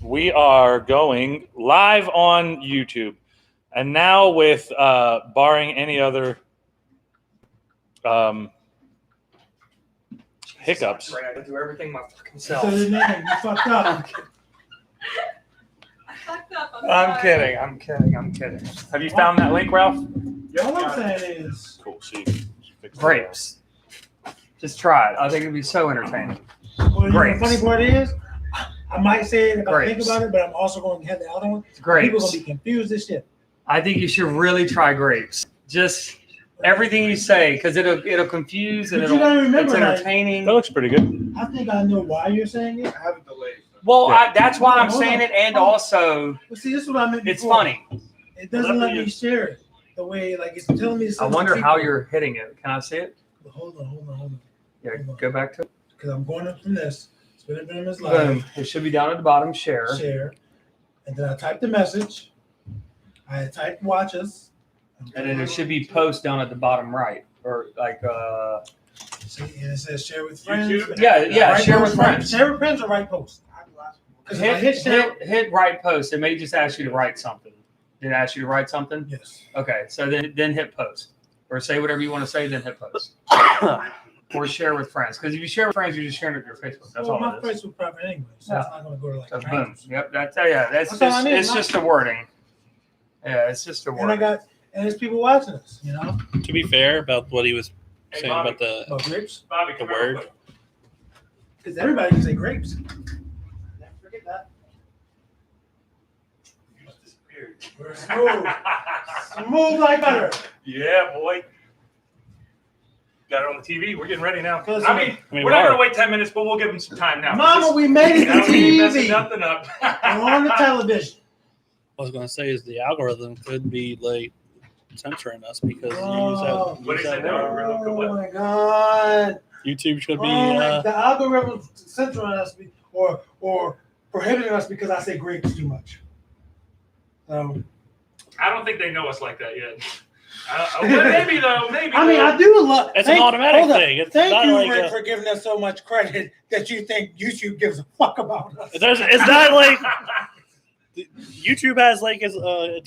We are going live on YouTube. And now with, barring any other hiccups. Right, I do everything my fucking self. So you fucked up. I'm kidding. Have you found that link, Ralph? All I'm saying is, Cool. See, Grapes. Just try it. I think it'd be so entertaining. well, Grapes. the funny part is, I might say it if I think Grapes. about it, but I'm also going to have the other one. Grapes. People gonna be confused as shit. I think you should really try grapes. Just everything you say, because it'll confuse and But you gotta remember, it's like, entertaining. that looks pretty good. I think I know why you're saying it. I have a delay. Well, Yeah. that's why I'm Hold saying on. it, and also But see, this is what I meant it's before. funny. It doesn't let me share it the way, like, it's telling me to I send wonder to how people. you're hitting it. Can I see it? Hold on. Yeah, go back to it. Because I'm going up from this. Spinning Venomous Live. Boom. It should be down at the bottom. Share. Share. And then I type the message. I type watch us. And then there should be post down at the bottom right, or like See, and it says share with friends. YouTube? yeah, Right share post, with right- friends. Share with friends or right post. Because if I hit share, Hit right post. It may just ask you to write something. Did it ask you to write something? yes. Okay, so then hit post, or say whatever you want to say. Then hit post, or share with friends. Because if you share with friends, you're just sharing it with your Facebook. That's Well, all my it is. Facebook private anyway, so it's not going to go to like So boom. friends. Yep. That's That's That's all I just, need, it's not- just the wording. Yeah, it's just the And I wording. got, and there's people watching us, you know, To be fair about what he was Hey, saying Bobby. about the about grapes. Bobby, The come here real word. quick. Because everybody can say grapes. Never forget that. You just disappeared. We're smooth. Smooth like butter. Yeah, boy. Got it on the TV. We're getting ready now. Cause- I mean, I mean, we're not we going are. to wait 10 minutes, but we'll give them some time now. Mama, we made it Now to we ain't messing TV. nothing up. We're on the television. I was going to say is the algorithm could be like censoring us because Oh. What is that, word. algorithm? Oh my God. YouTube should be The algorithm censoring us or prohibiting us because I say grapes too much. So I don't think they know us like that yet. Well, maybe, though. Maybe. I mean, though. I do love. It's an automatic hold up. thing. It's Thank not you, like Rick, a- for giving us so much credit that you think YouTube gives a fuck about us. it's not like YouTube has like his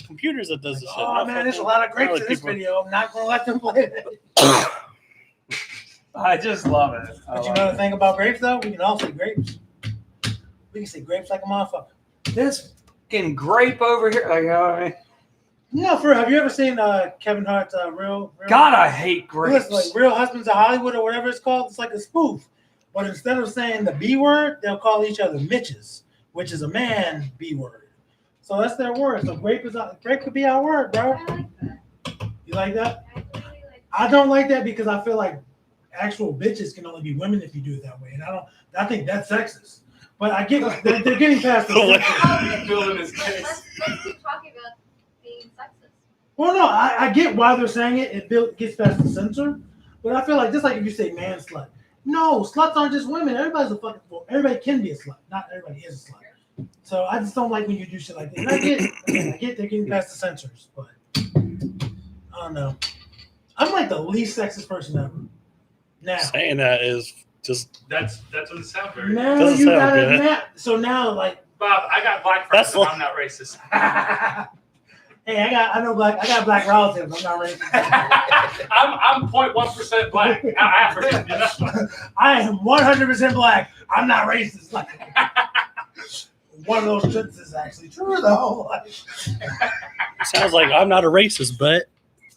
computers that does this shit. Oh Not man, there's a fucking- lot of grapes not in this people- video. I'm not gonna let them play it. I just love it. But you know the thing about grapes though? We can all say grapes. We can say grapes like a motherfucker. This fucking grape over here. Like, you know what I mean? No, for real. Have you ever seen Kevin Hart's real? God, I hate grapes. Listen, like Real Husbands of Hollywood or whatever it's called. It's like a spoof. But instead of saying the B word, they'll call each other Mitches, which is a man B word. So that's their word. So grape could be our word, bro. I like that. You like that? I totally like I don't like that because I feel like actual bitches can only be women if you do it that way, and I think that's sexist. But I get they're getting past the. Building his case. Let's keep talking about being sexist. Well, no, I get why they're saying it. It gets past the censor, but I feel like just like if you say man slut, no, sluts aren't just women. Everybody's a fucking. Well, everybody can be a slut. Not everybody is a slut. So I just don't like when you do shit like that. And I get they're getting past the censors, but I don't know. I'm like the least sexist person ever. Now, Saying that is just That doesn't sound very. now Doesn't you sound got good. it. Now, so now, like, Bob, I got black friends, That's and like- I'm not racist. hey, I got black relatives. I'm not racist. I'm 0.1% black, African. You know? I am 100% black. I'm not racist. Like, one of those truths is actually true, though. Like, sounds like I'm not a racist, but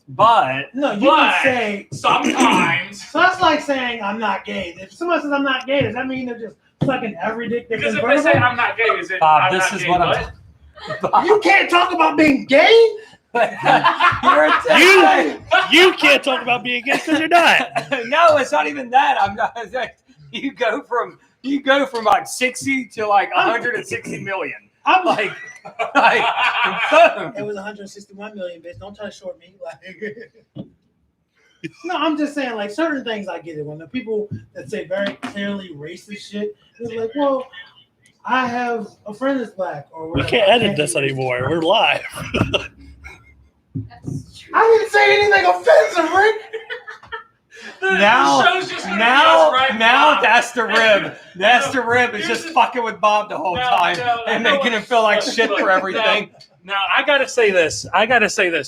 But no, you But- can say. Sometimes. So that's like saying I'm not gay. If somebody says I'm not gay, does that mean they're just sucking every dick that's Because in if they front say of them? I'm not gay, is it? Bob, I'm this not is gay, what what? I'm. You can't talk about being gay. You're a you can't talk about being gay because you're not. No, it's not even that. I'm not. You go from like 60 to like 160 million. I'm Like boom. it was 161 million, bitch. Don't try to short me. Like, no, I'm just saying, like, certain things I get it. When the people that say very clearly racist shit, it's like, well, I have a friend that's black, or We whatever. can't I edit this be racist. anymore. We're live. That's true. I didn't say anything offensive, Rick. Now, show's just gonna be now, us right now now. that's the rib. That's the rib. It's Here's just the- fucking with Bob the whole No, time no, and no, making him feel like look, shit look, for everything. Now I gotta say this.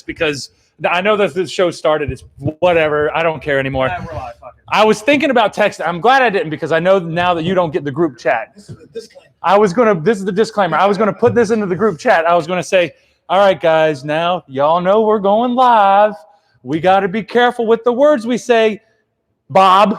Because I know that the show started. It's whatever. I don't care anymore. Yeah, we're live, fuck it. I was thinking about texting. I'm glad I didn't because I know now that you don't get the group chat. This is a disclaimer. This is the disclaimer. I was gonna put this into the group chat. I was gonna say, all right, guys, now y'all know we're going live. We got to be careful with the words we say, Bob.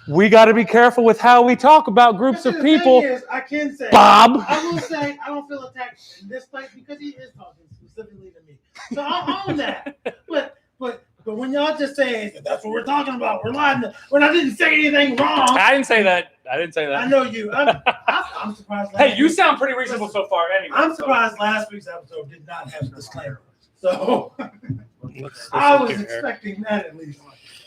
We got to be careful with how we talk about groups The of thing people, is, I can say, Bob. I will say, I don't feel attacked in this place because he is talking specifically to me. So I'll own that. But when y'all just say that's what we're talking about, we're lying. When I didn't say anything wrong, I didn't say that. I know you. I'm surprised. Hey, you sound pretty reasonable so far. Anyway, I'm surprised last week's episode did not have a disclaimer. So Let's I was look here. expecting that at least.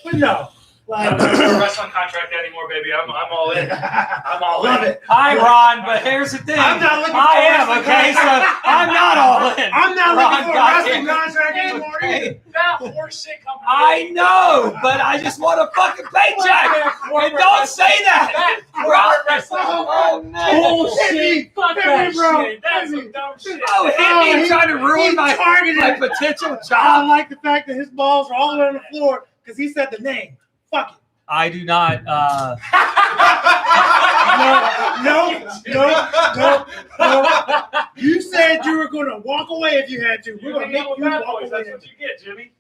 But no, I'm like not in a wrestling contract anymore, baby. I'm all in. I'm all love in. it. Hi, Ron, but here's the thing. I'm not looking for I a am, wrestling okay? So contract. I'm not all in. I'm not Ron, looking for a goddamn wrestling it. contract anymore either. That horseshit company. I know, but I just want a fucking paycheck. And don't say that. Ron, oh, no. Bullshit. Fuck Hit that me, bro. shit. That's Hit me. some dumb shit. Oh, hit me trying to ruin my targeted. potential I job. like the fact that his balls are all the way on the floor because he said the name. Fuck it. I do not. No. You said you were going to walk away if you had to. We're You going to hang make out with you bad walk boys. away. That's what you get, Jimmy.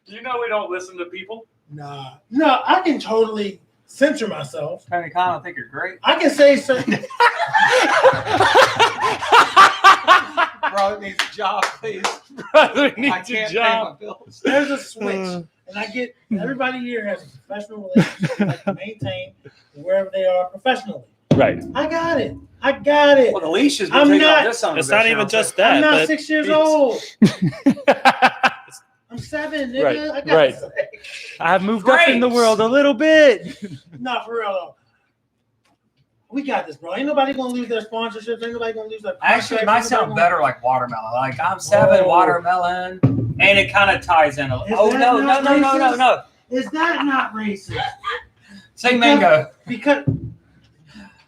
You know we don't listen to people. Nah. No, I can totally censor myself. I kind of think you're great. I can say certain. Bro, needs a job, please. Brother I needs can't a pay my job. bills. There's a switch. And I get everybody here has a professional relationship they like to maintain wherever they are professionally. Right. I got it. Well, the leash has been I'm taken not- off this son of a It's bitch not now, even so- just that. I'm not but 6 years it's- old. I'm 7, nigga. Right, I got right. it. I've moved up in the world a little bit. No, for real though. We got this, bro. Ain't nobody gonna lose their sponsorships. Ain't nobody gonna lose their Actually, it might contracts. Ain't sound nobody better like watermelon. Like I'm 7 Whoa. watermelon, and it kind of ties in. Is Oh that no, not no! racist? No! Is that not racist? Say mango. Because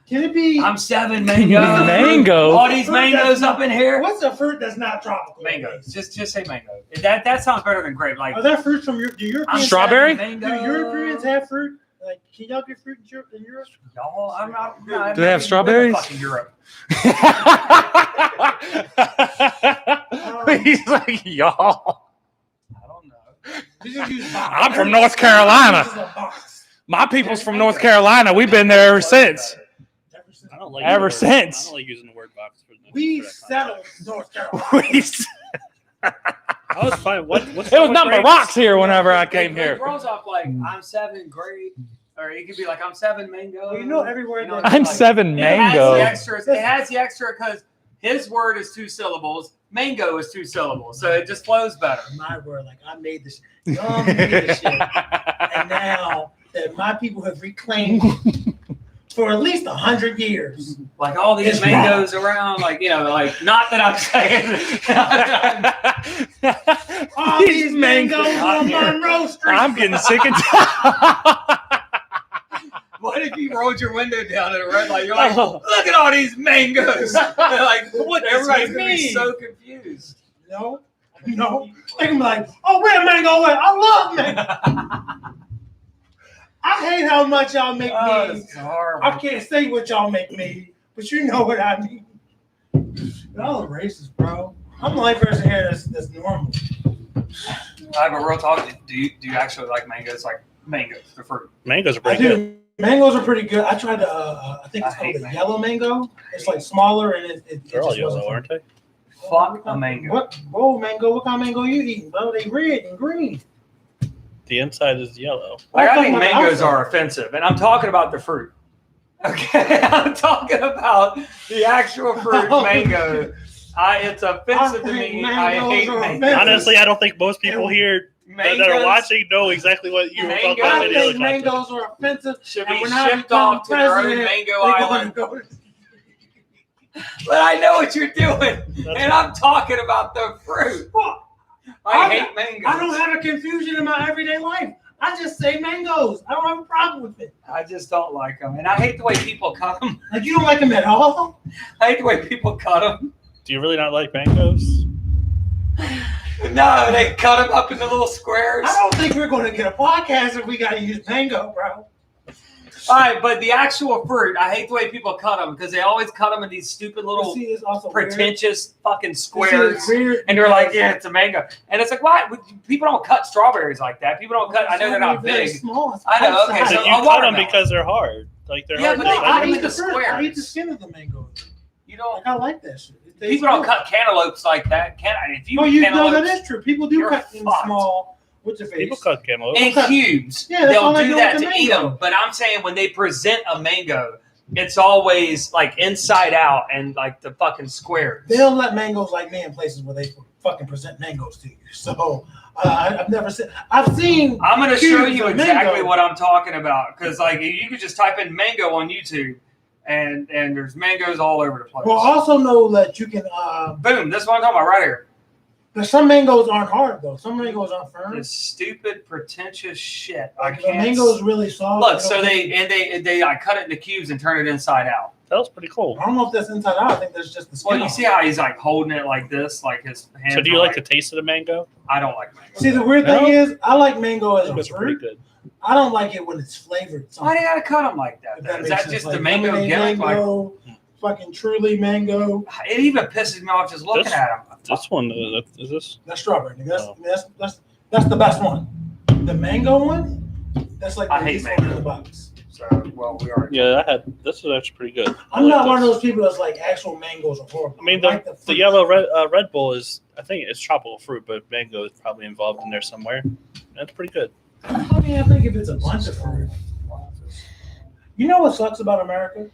can it be? I'm 7 mango. Mango? All these mangoes up in here. What's a fruit that's not tropical? Mangoes. Just say mango. That sounds better than grape. Like Are there fruits from your? Do Europeans Strawberry? Mango. Do Europeans have fruit? Like, can y'all get fruit in Europe? Y'all, I'm not. Do they have strawberries? Fucking Europe. He's like, y'all. I don't know. You just use box. I'm from North Carolina. This is a box. My people's from North Carolina. We've been there ever since. I don't like Ever using the word- since. I don't like using the word box for We for that settled North Carolina. I was fine. What's It was wrong with number grapes? rocks here whenever I came It here. grows up like I'm 7 grape, or it could be like I'm 7 mango. Well, you know everywhere You know, that- I'm like- 7 mango. It has the extra because his word is 2 syllables. Mango is 2 syllables, so it just flows better. My word, like I made this. Y'all made this shit, and now that my people have reclaimed it for at least 100 years. Like all these It's mangoes around, like like not that I'm saying. All these mangoes on Monroe Street. I'm getting sick and tired. What if you rolled your window down at a red light? You're like, look at all these mangoes. Like, what? Everybody's gonna be mean? so confused. No. They're gonna be like, oh, where mango at? I love mango. I hate how much y'all make Oh, me. it's horrible. I can't say what y'all make me, but you know what I mean. Y'all are racist, bro. I'm the only person here that's normal. I have a real talk. Do you actually like mangoes? Like mangoes, the fruit. Mangoes are I pretty good. do. Mangoes are pretty good. I tried the, I think it's I called hate the mango. yellow mango. It's like smaller and it They're all just wasn't yellow, aren't they? Fuck a mango. What? Whoa, mango. What kind of mango you eating, bro? They red and green. The inside is yellow. Like, I think I'm talking about mangoes outside. are offensive, and I'm talking about the fruit. Okay, I'm talking about the actual fruit, mango. It's offensive to think me. I mangoes hate are mangoes. Honestly, I don't think most people here that are Mangoes watching know exactly what you were talking about I in the other think context. mangoes are offensive. should And be when I shipped become off to their own president, mango they're gonna island. go- But I know what you're doing, That's and I'm talking about the fruit. Fuck. I hate mangoes. I don't have a confusion in my everyday life. I just say mangoes. I don't have a problem with it. I just don't like them, and I hate the way people cut them. Like you don't like them at all? I hate the way people cut them. Do you really not like mangoes? No, they cut them up into little squares. I don't think we're going to get a podcast if we got to use mango, bro. All right, but the actual fruit, I hate the way people cut them because they always cut them in these stupid little See, it's also pretentious fucking weird. squares. Weird And you're like, yeah, it's a mango. And it's like, why? People don't cut strawberries like that. People don't cut. I know they're not very big. Small. It's I know, okay, bite-sized. so You a cut them watermelon. because they're hard. Like they're Yeah, hard. but to they- like. I I eat eat the the fruit. I squares. eat the skin of the mango. You don't. Like I like that shit. It tastes People don't good. cut cantaloupes like that. If you Oh, eat you know cantaloupes that is true. People do you're cut them fucked. small. What's your face? People cut cantaloupe. in cubes, Yeah, that's they'll all they do do that with to the eat mango. them. But I'm saying when they present a mango, it's always like inside out and like the fucking squares. They don't let mangoes like me in places where they fucking present mangoes to you. So I've never seen. I've seen. I'm going to show cubes you of exactly mango. what I'm talking about because like you could just type in mango on YouTube and there's mangoes all over the place. Well, also know that you can. Boom! This one I'm talking about right here. But some mangoes aren't hard though. Some mangoes aren't firm. This stupid pretentious shit. I Like, the can't. mango's really soft. Look, so they like cut it into cubes and turn it inside out. That was pretty cool. I don't know if that's inside out. I think that's just the skin. Well, you on see it. how he's like holding it like this, like his hands. So do you are like the taste of the mango? I don't like mango. See, the weird No? thing is, I like mango I as think a it's pretty fruit. good. I don't like it when it's flavored. Why do something. you gotta cut them like that? If Though? Is makes that sense. just Like the mango lemonade gimmick? Like, mango, fucking truly mango. it even pisses me off just looking This- at them. This one is this? That's strawberry. Nigga. Oh. That's the best one. The mango one, that's like the I hate least one in mango. the box. So, well, we already. Yeah, I had. This is actually pretty good. I I'm like not one of this. those people that's like actual mangoes are horrible. I mean, like the fruit. yellow Red Bull is. I think it's tropical fruit, but mango is probably involved in there somewhere. That's pretty good. I mean, I think if it's a bunch of fruit. You know what sucks about America?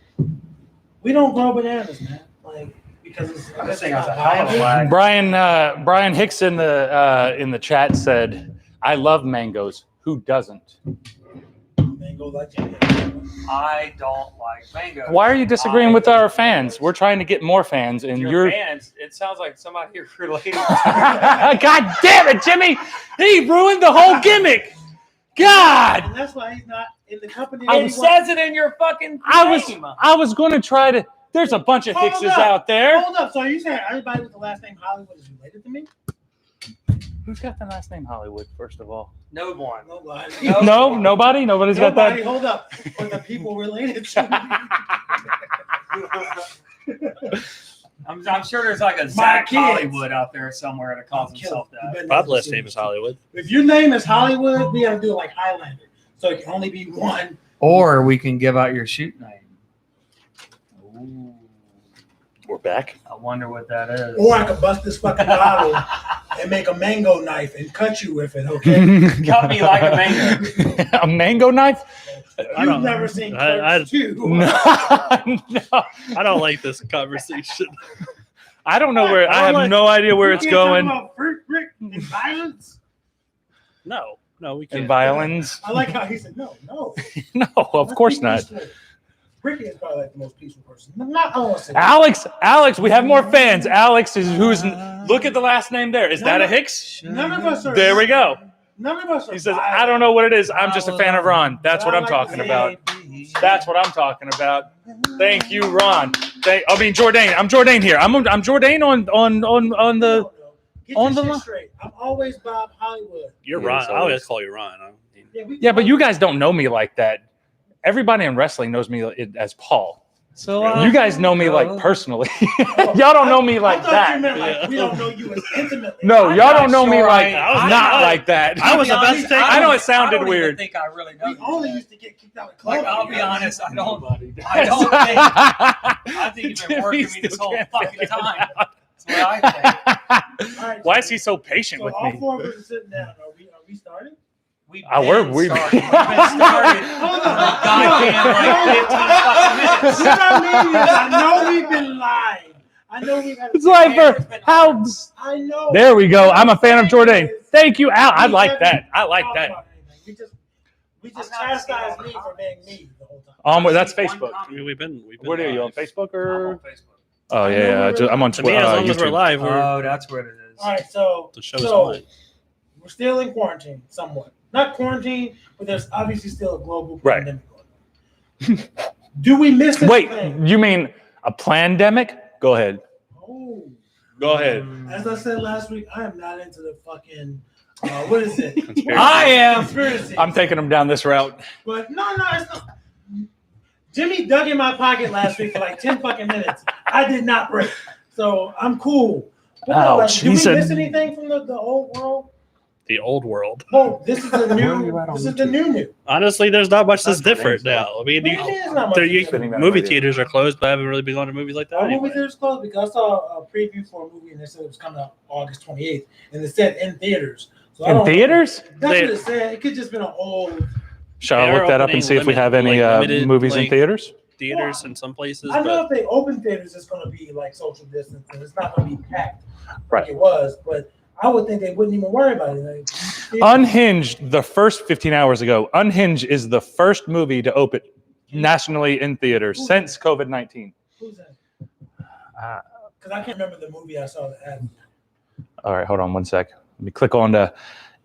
We don't grow bananas, man. Like because it's. This thing has a hell of a lag. Brian Hicks in the chat said, "I love mangoes. Who doesn't?" Mango like Jimmy. I don't like mango. Why are you disagreeing with our fans? We're trying to get more fans, and Your you're. fans? It sounds like somebody here related. God damn it, Jimmy! He ruined the whole gimmick. God. And that's why he's not in the company. It says it in your fucking name. I was going to try to. There's a bunch of Hold Hickses up. out there. Hold up. So are you saying everybody with the last name Hollywood is related to me? Who's got the last name Hollywood? First of all, No one. Nobody. no, nobody. Nobody's got Nobody. that. Hold up. Or the people related to me. I'm sure there's like a My Zach kids. Hollywood out there somewhere that calls himself You that. better My not last say name is it. Hollywood. If your name is Hollywood, we gotta do it like Highlander. So it can only be one. Or we can give out your shoot name. Ooh, We're back. I wonder what that is. Or I could bust this fucking bottle and make a mango knife and cut you with it, okay? Cut me like a mango. A mango knife? I You've don't- never seen I- Clerks 2. No, no. I don't like this conversation. I don't know where. I have like- no idea where it's You can't talk going. about fruit, Rick, and violence. No, we can't. And violins? I like how he said, no. No, of course not. Ricky is probably like the most peaceful person. Not, I don't want to say Alex, we have more fans. Alex is who's. Look at the last name there. Is that a Hicks? None of us are. There we go. None of us are. He says, violent. I don't know what it is. I'm just a fan of Ron. That's But what I I'm like talking to about. say- That's what I'm talking about. Thank you, Ron. Jourdain. I'm Jourdain here. I'm Jourdain on the. No. Get on your the shit li- straight. I'm always Bob Hollywood. You're Yeah, Ron. so I always it's- call you Ron. Yeah, but you guys don't know me like that. Everybody in wrestling knows me as Paul. So You guys know me like personally. Y'all don't know me like I thought you that. meant like we don't know you as intimately. No, I'm y'all not don't know me sure like I was- not I- like that. I was about to take- I know it sounded I don't even weird. think I really know. We only used to get kicked out of club. Like, I'll be honest, I don't think. I think you've been working me this whole fucking time. That's what I think. All right, Why so- is he so patient So with all me? four of us are sitting down. Are we starting? We've We've been been- started. We've been started Hold for on. goddamn like 15 fucking minutes. What I mean is, I know we've been lying. I know we've had. It's like for how. I know. There we go. I'm a fan of Jourdain. Thank you, Al. I like that. I like Talk that. about anything. We just I'm not chastised saying me for being me the whole time. That's One Facebook. comment. We've been. What are you on live. Facebook I'm or? on Facebook. Oh yeah, I'm on To me, as long as we're YouTube. live, we're Oh, that's what it is. All right, so the show is on. we're still in quarantine somewhat. not quarantine, but there's obviously still a global Right. pandemic going on. Do we miss this Wait, thing? you mean a pandemic? Go ahead. Oh, Go ahead. as I said last week, I am not into the fucking what is it? Conspiracy. I am. Conspiracy. I'm taking them down this route. But no, it's not. Jimmy dug in my pocket last week for like 10 fucking minutes. I did not break. So I'm cool. But no, Ouch. do we He said- miss anything from the old world? The old world. Well, this is the Where are you new. at on This is the new. Honestly, there's not much that's That's different amazing. now. I mean, But it is not much different. movie theaters are closed, but I haven't really been going to movies like that. Our Anyway. movie theaters closed because I saw a preview for a movie and they said it was coming out August 28th, and it said in theaters. So I In don't- theaters? That's They- what it said. It could just been an old. Shall I They're look that up opening and see if we limit- have any like limited, movies in like- theaters? Theaters in some places, I know but if they open theaters, it's going to be like social distance and it's not going to be packed Right. like it was. But I would think they wouldn't even worry about it. Like, Unhinged, the first 15 hours ago, Unhinged is the first movie to open nationally in theaters since COVID-19. Who's that? Because I can't remember the movie I saw that had. All right, hold on one sec. Let me click on to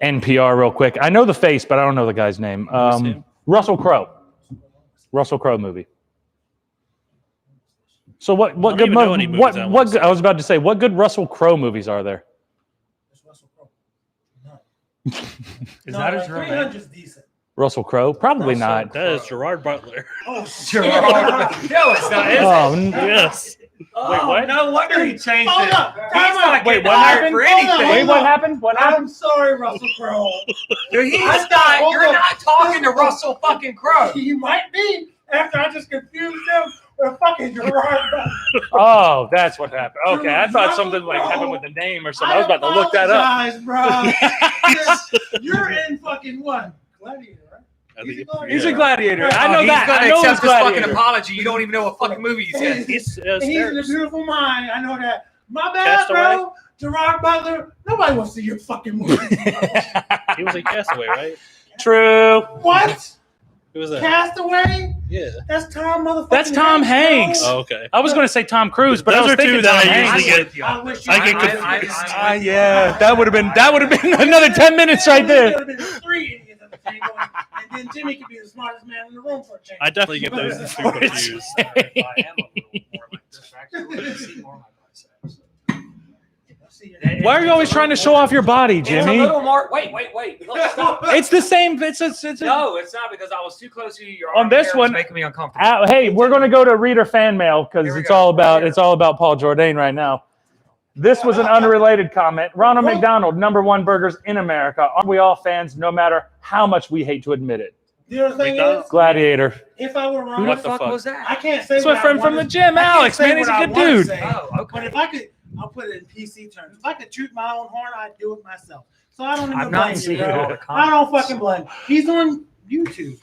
NPR real quick. I know the face, but I don't know the guy's name. Let me see. Russell Crowe. Russell Crowe movie. So what don't good even know any movies I wanna see. I was about to say, what good Russell Crowe movies are there? It's Russell Crowe. None. Is that his real name? 300's decent. Russell Crowe? Probably Russell not. that is Gerard Butler. Oh, Gerard. No, it's not. Is it? Oh, Yes. Oh, Wait, what? No wonder he changed Hold it. up. He's Time not out. getting Wait, what hired happened? for Hold on, anything. Wait, hold what on. happened? What I'm happened? sorry, Russell Crowe. Dude, he's I'm not. sorry. You're not talking to Russell fucking Crowe. You might be after I just confused him with fucking Gerard Butler. Oh, that's what happened. Okay, I thought something like happened with the name or something. I was about to look that up. Apologize, bro. You're in fucking what? Gladiator, right? I think He's a yeah. gladiator. I know he's that. gonna I know accept he's this fucking gladiator. apology. You don't even know what fucking movie he's in. He's He's in a Stairs. beautiful mind. I know that. My bad, Castaway? bro. Gerard Butler. Nobody wants to see your fucking movie. He was in Castaway, right? True. What? Who was that? Castaway? Yeah. That's Tom motherfucking That's Tom Hanks. bro. Oh, okay. I was going to say Tom Cruise, but I Those was are two thinking that Tom I Hanks. usually get. with you. I wish I get you- confused. Yeah, that would have been another 10 minutes right there. There would have been 3 idiots at the table, and then Jimmy could be the smartest man in the room for a change. I definitely get those two confused. I am a little more like this. Actually, I wanna see more of my biceps. Why are you always trying to show off your body, It's a Jimmy? little more. Wait. Look, stop. It's the same. It's No, it's not because I was too close to you. Your On arm this hair was one- making me uncomfortable. Hey, we're going to go to reader fan mail because Here we it's go. all about Right it's all about Paul Jourdain right now. This was an unrelated comment. Ronald McDonald, #1 burgers in America. Aren't we all fans, no matter how much we hate to admit it? The other thing McDonald's. is, Gladiator. if I were wrong, Who What the the fuck fuck? was that? I can't say It's what my I friend from wanna- the gym, I can't Alex. say Man, he's a what I good wanna dude. say. Oh, But okay. if I could, I'll put it in PC terms. If I could toot my own horn, I'd do it myself. So I don't even I've not blame seen you, all bro. the comments. I don't fucking blame. He's on YouTube.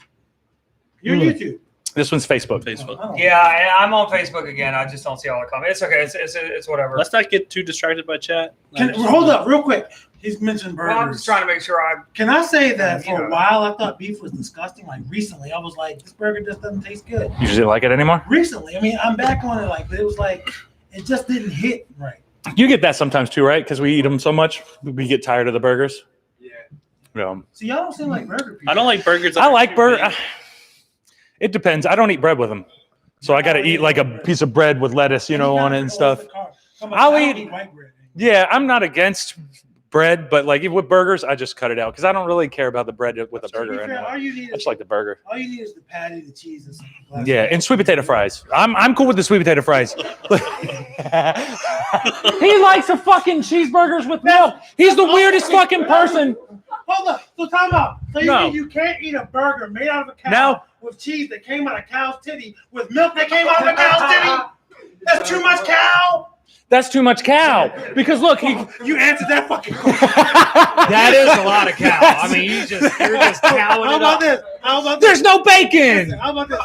You're YouTube. This one's Facebook. Facebook. I don't- Yeah, I'm on Facebook again. I just don't see all the comments. It's okay. It's whatever. Let's not get too distracted by chat. Hold up, real quick. He's mentioned burgers. Well, I'm just trying to make sure I. Can I say that You for know. a while I thought beef was disgusting? Like recently, I was like, this burger just doesn't taste good. You just didn't like it anymore? Recently, I mean, I'm back on it. Like, but it was like, it just didn't hit right. You get that sometimes too, right? Because we eat them so much, we get tired of the burgers. Yeah. Yeah. So y'all don't seem like burger people. I don't like burgers. that I are like too burger. big. It depends. I don't eat bread with them, so I got to eat like a piece of bread with lettuce, on it and stuff. I'll eat- white bread. Yeah, I'm not against bread, but like with burgers, I just cut it out because I don't really care about the bread with a To be burger in fair, it. all I you need just is like the burger. all you need is the patty, the cheese, and some glass. Yeah, and sweet potato fries. I'm cool with the sweet potato fries. He likes the fucking cheeseburgers with milk. He's the weirdest fucking person. Hold up. So time out. So you No. mean you can't eat a burger made out of a cow No. with cheese that came out of a cow's titty with milk that came out of a cow's titty? That's too much cow. That's too much cow. Because look, he. You answered that fucking question. That is a lot of cow. I mean, you're just cowing How it about up. this? How about this? There's no bacon. How about this?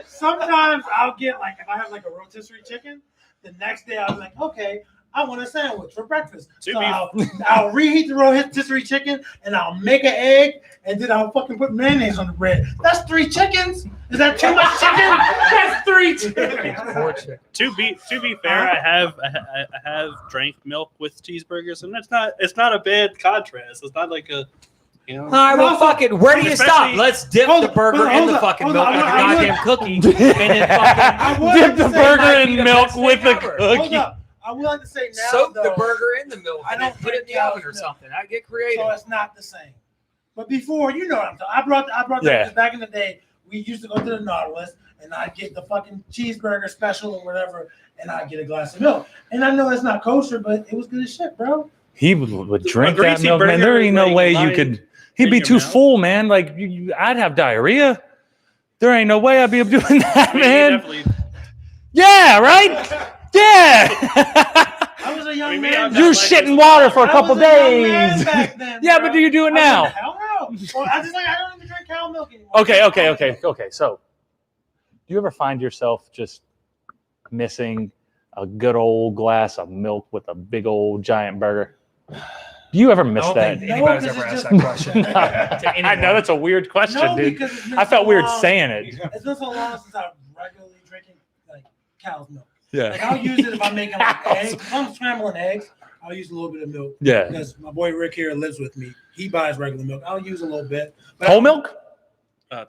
Sometimes I'll get like if I have like a rotisserie chicken, the next day I'll be like, okay, I want a sandwich for breakfast. To So be- I'll reheat the rotisserie chicken and I'll make an egg and then I'll fucking put mayonnaise on the bread. That's 3 chickens. Is that too much chicken? That's 3 chickens. To be fair, I have drank milk with cheeseburgers, and it's not a bad contrast. It's not like a You know. All right, well, fuck it. Where do you stop? Especially- Let's dip Hold- the burger hold in the up, fucking hold milk up. like a I would- goddamn cookie, and then fucking would Dip like the to say burger might be in the milk best with thing the ever. Hold cookie. up. I would like to say now, soak though, the burger in the milk I and then don't put it in drink the oven or cow's milk. something. I get creative. so it's not the same. But before, you know what I'm talking. I brought Yeah. that because back in the day, we used to go to the Nautilus and I'd get the fucking cheeseburger special or whatever, and I'd get a glass of milk. And I know it's not kosher, but it was good as shit, bro. He would drink A that greasy milk, man. burger, There ain't no like, way you lying could. He'd in be your too mouth. full, man. Like I'd have diarrhea. There ain't no way I'd be able to do that, I mean, man. definitely. Yeah, right. Yeah. I was a young I mean, man. You're like shitting this- water for a I couple was a young man days. back then, Yeah, bro. but do you do it I was now? like, hell no. Well, I don't even drink cow milk anymore. Okay. So, do you ever find yourself just missing a good old glass of milk with a big old giant burger? Do you ever miss I don't that? think anybody's No, ever 'cause asked it's that just- question. I know that's a weird question, No, dude. because it's been I felt so weird long. saying it. It's been so long since I've regularly drinking like cow's milk. Yeah. Like I'll use it if I'm making like eggs. If I'm scrambling eggs, I'll use a little bit of milk. Yeah. Because my boy Rick here lives with me. He buys regular milk. I'll use a little bit. But Whole milk? 2%.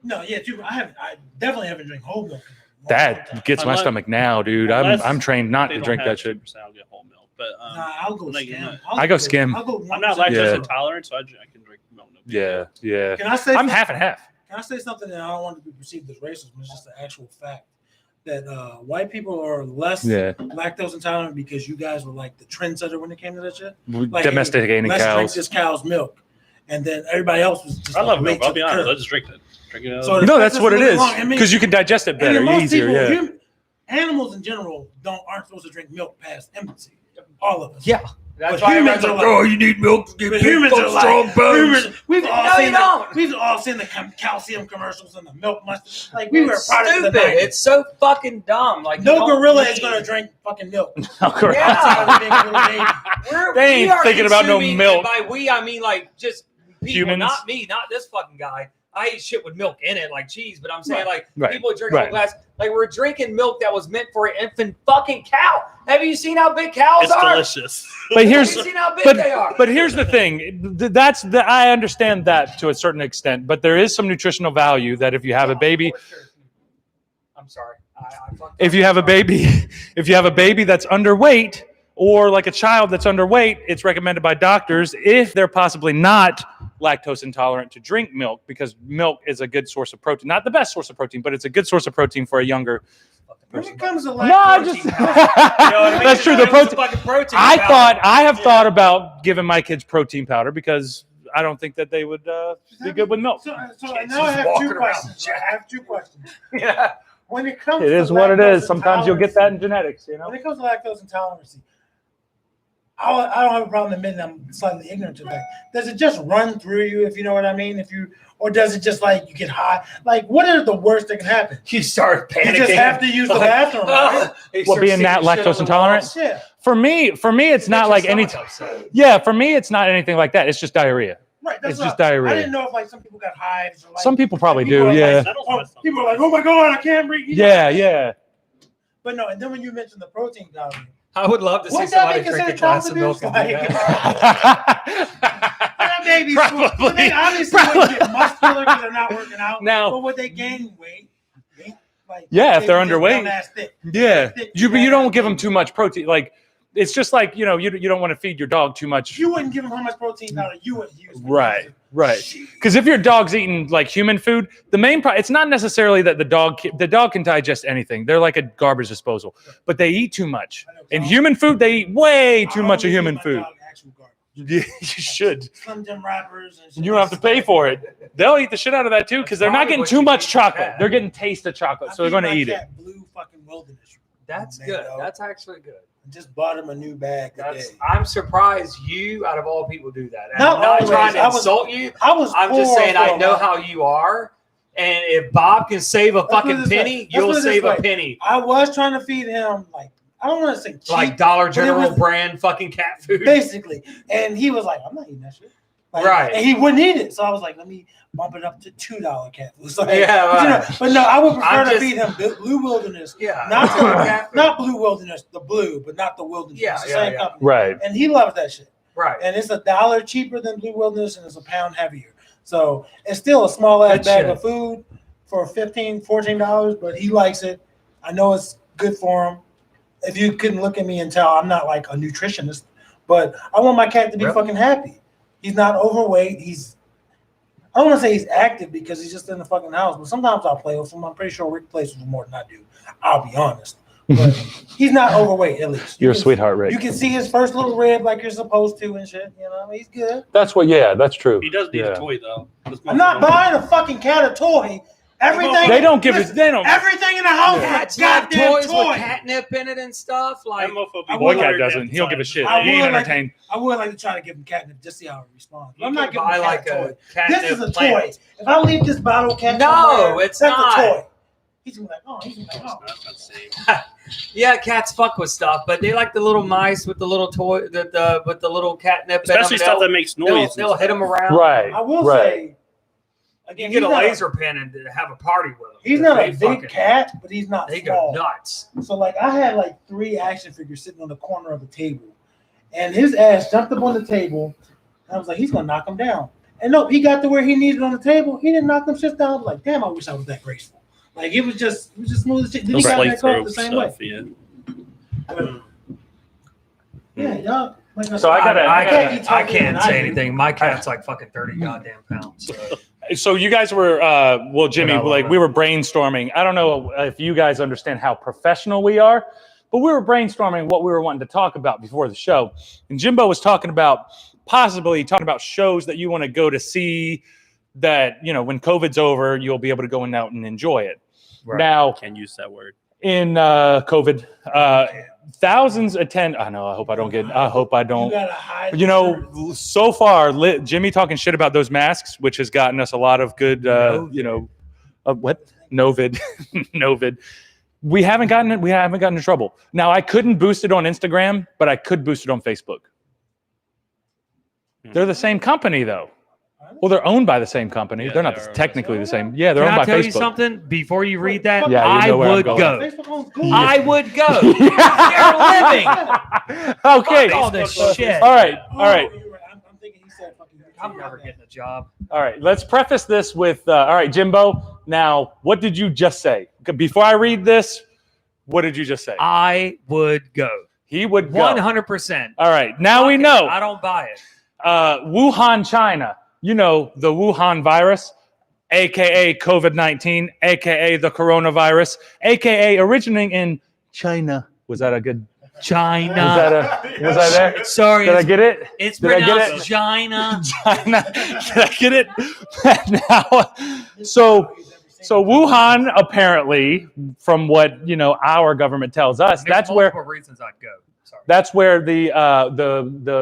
No, yeah, I definitely haven't drank whole milk. in a long That time. gets my Unless- stomach now, dude. unless I'm trained not They to don't drink have that shit. 2%, I'll get whole milk. But Nah, I'll go like, skim. I go skim. I'll go I'm not 1% lactose Yeah. intolerant, so I can drink milk. No big Yeah, deal. yeah. Can I say I'm something? half and half. Can I say something that I don't want to be perceived as racist, but it's just the actual fact that white people are less Yeah. lactose intolerant because you guys were like the trendsetter when it came to that shit. Like, Domesticating Let's drink cows. this cow's milk, and then everybody else was just. I love like, milk. I'll be late to the honest. I curve. just drink it. Drink it out. So No, that's what it is. I mean, Because you can digest it and better, most easier. people, Yeah. animals in general aren't supposed to drink milk past infancy. All of us. Yeah. That's But why humans everyone's are like, like- oh, you need milk to get But big, humans are strong like, bones. we've all No, seen you don't. we've all seen the calcium commercials and the milk mustard. Like we were a It's product of the stupid. 90s. It's so fucking dumb. Like you No don't gorilla need- is going to drink fucking milk. Correct. Yeah. Outside of being a little baby. We ain't are thinking about no consuming- milk. and by we, I mean like just people, Humans. not me, not this fucking guy. I eat shit with milk in it, like cheese. But I'm saying, like Right. people drink Right. a glass. Like we're drinking milk that was meant for an infant fucking cow. Have you seen how big cows It's are? delicious. But Have here's you seen how big they are? but here's the thing. I understand that to a certain extent, but there is some nutritional value that if you have a baby, I'm sorry. I fucked if up. you have a baby, if you have a baby that's underweight or like a child that's underweight, it's recommended by doctors if they're possibly not lactose intolerant to drink milk because milk is a good source of protein. Not the best source of protein, but it's a good source of protein for a younger When person. it comes to No, I just You know what I mean? that's true. The It's protein. fucking protein I powder. have thought about giving my kids protein powder because I don't think that they would be good with milk. So Kids now I just have walking two around questions. I have two questions. Yeah. When it comes It to is what it lactose is. Sometimes you'll get that in genetics, you know. When it comes to lactose intolerance, I don't have a problem admitting I'm slightly ignorant to that. Does it just run through you, if you know what I mean? Or does it just like you get hot? Like, what is the worst that can happen? You start panicking. You just have to use the Like, bathroom, right? you Well, start being seeing that shit on lactose the intolerant? walls. Yeah, For me, it's not like any. Yeah, for me, it's not anything like that. It's just diarrhea. right. That's It's what just diarrhea. I didn't know if like some people got hives. Or, like, Some people probably people do. are Yeah. Like, people are like, oh my god, I can't breathe. You know? Yeah. But no, and then when you mentioned the protein powder, I would love to see Wouldn't that somebody make us drink a say glass of child milk and do abuse? that. that baby, Probably. well, they obviously wouldn't get muscular because they're not working out. Now- but would they gain weight? Like, Yeah, if they're just underweight. dumbass thick. Yeah. Thick, You fat don't ass give them baby. too much protein. Like it's just like you don't want to feed your dog too much. You wouldn't give them how much protein powder you would use. Right. Because if your dog's eating like human food, the main problem, it's not necessarily that the dog can digest anything. They're like a garbage disposal, but they eat too much. In human food, they eat way too much of human food. Yeah, you should. Slim Jim wrappers. And shit. You don't have to pay for it. They'll eat the shit out of that too because they're not Probably getting what too you much feed your chocolate. cat. They're getting taste of chocolate, so they're going to eat it. Blue fucking wilderness. That's Man, good. dog. That's actually good. I just bought him a new bag today. I'm surprised you, out of all people, do that. And Not I'm not always. trying to I was- insult you. I was. I'm just poor saying for I a know while. how you are. And if Bob can save a Let's put it fucking this way. penny, Let's you'll put it this save a way. penny. I was trying to feed him like I don't want to say cheap, Like Dollar but it General was- brand fucking cat food. basically. And he was like, "I'm not eating that shit." Like, Right. And he wouldn't eat it, so I was like, "Let me bump it up to $2 cat food." So, Yeah, but, right. but no, I would prefer I'm to just- feed him Blue Wilderness, Yeah. not cat food. not Blue Wilderness, the blue, but not the Wilderness. Yeah, It's the yeah, same yeah. company. Right. And he loves that shit. Right. And it's $1 cheaper than Blue Wilderness, and it's £1 heavier. So it's still a small ass Good bag shit. of food for $14, but he likes it. I know it's good for him. If you couldn't look at me and tell, I'm not like a nutritionist, but I want my cat to be Really? fucking happy. He's not overweight. I don't want to say he's active because he's just in the fucking house, but sometimes I'll play with him. I'm pretty sure Rick plays with him more than I do. I'll be honest. But he's not overweight, at least. You're a sweetheart, Rick. You can see his first little rib like you're supposed to and shit. You know, he's good. That's true. He does need Yeah. a toy though. I'm not buying a fucking cat a toy. Everything They don't give listen, it. They don't. Everything in the house is Cats a have goddamn toys toy. with catnip in it and stuff. Like, Boy cat doesn't. He don't give a shit. I He ain't would like- entertained. I would like to try to give him catnip just see how it responds. you I'm not can giving buy him like a toy. a catnip This is a plant. toy. If I leave this bottle of cat No, somewhere, it's that's not. a toy. He's gonna be like, oh, he's gonna be like, oh. Yeah, cats fuck with stuff, but they like the little mice with the little toy, with the little catnip. Especially in them. stuff that makes noise. They'll hit them around. Right. I will right. say, You again, get a he's not laser pen and have a party with them. He's not a They big fucking- cat, but he's not They go small. nuts. So like I had like 3 action figures sitting on the corner of the table, and his ass jumped up on the table. And I was like, he's gonna knock him down. And no, he got to where he needed on the table. He didn't knock them shit down. I was like, damn, I wish I was that graceful. Like it was just smooth as shit. Then he got back up the same way. Yeah. But, yeah, y'all. Like So I gotta- I can't say anything. My cat's like fucking 30 goddamn pounds. So. So you guys were, well, Jimmy, I love like it. we were brainstorming. I don't know if you guys understand how professional we are, but we were brainstorming what we were wanting to talk about before the show. And Jimbo was talking about shows that you want to go to see that, you know, when COVID's over, you'll be able to go out and enjoy it. Right. Now, Can't use that word. in COVID, thousands attend. I know. I hope I don't. You gotta hide. You the know, shirts. so far, Jimmy talking shit about those masks, which has gotten us a lot of good, what? Novid. Novid. We haven't gotten in trouble. Now, I couldn't boost it on Instagram, but I could boost it on Facebook. They're the same company, though. Well, they're owned by the same company. Yeah, they're not they are. technically the same. Yeah, they're Can owned I by tell Facebook. you something before you read that? Yeah, you I know where I'm would going. go. Facebook owns Google. I would go. They're living. Okay. Fuck all this shit. All right. Oh, All right. you're right. I'm thinking he said fucking. I'm never getting a job. All right, let's preface this with, all right, Jimbo, now, what did you just say? Before I read this, what did you just say? I would go. He would go. 100%. All right, now we know. I don't buy it. Wuhan, China, you know, the Wuhan virus, a.k.a. COVID-19, a.k.a. the coronavirus, a.k.a. originating in China. Was that a good? China. Was I there? Sorry. Did I get it? It's Did I get pronounced it? China. China. Did I get it? Now, so Wuhan, apparently, from what our government tells us, There's that's where multiple reasons I'd go. Sorry. that's where the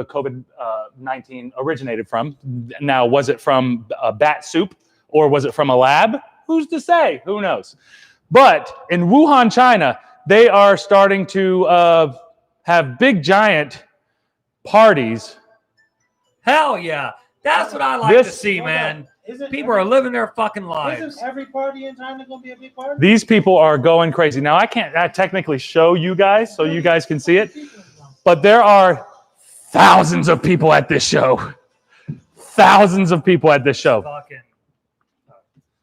COVID-19 originated from. Now, was it from bat soup or was it from a lab? Who's to say? Who knows? But in Wuhan, China, they are starting to have big, giant parties. Hell yeah. That's what I like to see, Hold man. on. Isn't People are living their fucking lives. Isn't every party in China gonna be a big party? These people are going crazy. Now, I can't technically show you guys so you guys can see it, but there are thousands of people at this show. Thousands of people at this show. Fucking.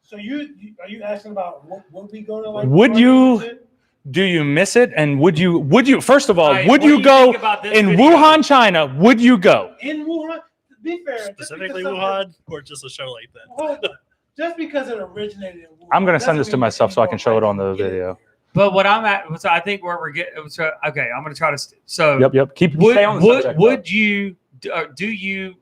So are you asking about would we go to like? Would parties you- and shit? Do you miss it? And would you first of all, Right, would what do you you go think about this in video? Wuhan, China? Would you go? In Wuhan? To be fair, Specifically Wuhan, or just a show like that? Just because it originated in Wuhan. I'm going to send this doesn't to mean myself so I can show it on the get it video. here. But what I'm at, so I think where we're getting, so, okay, I'm going to try to, so Yep. Stay on the subject. would you, do you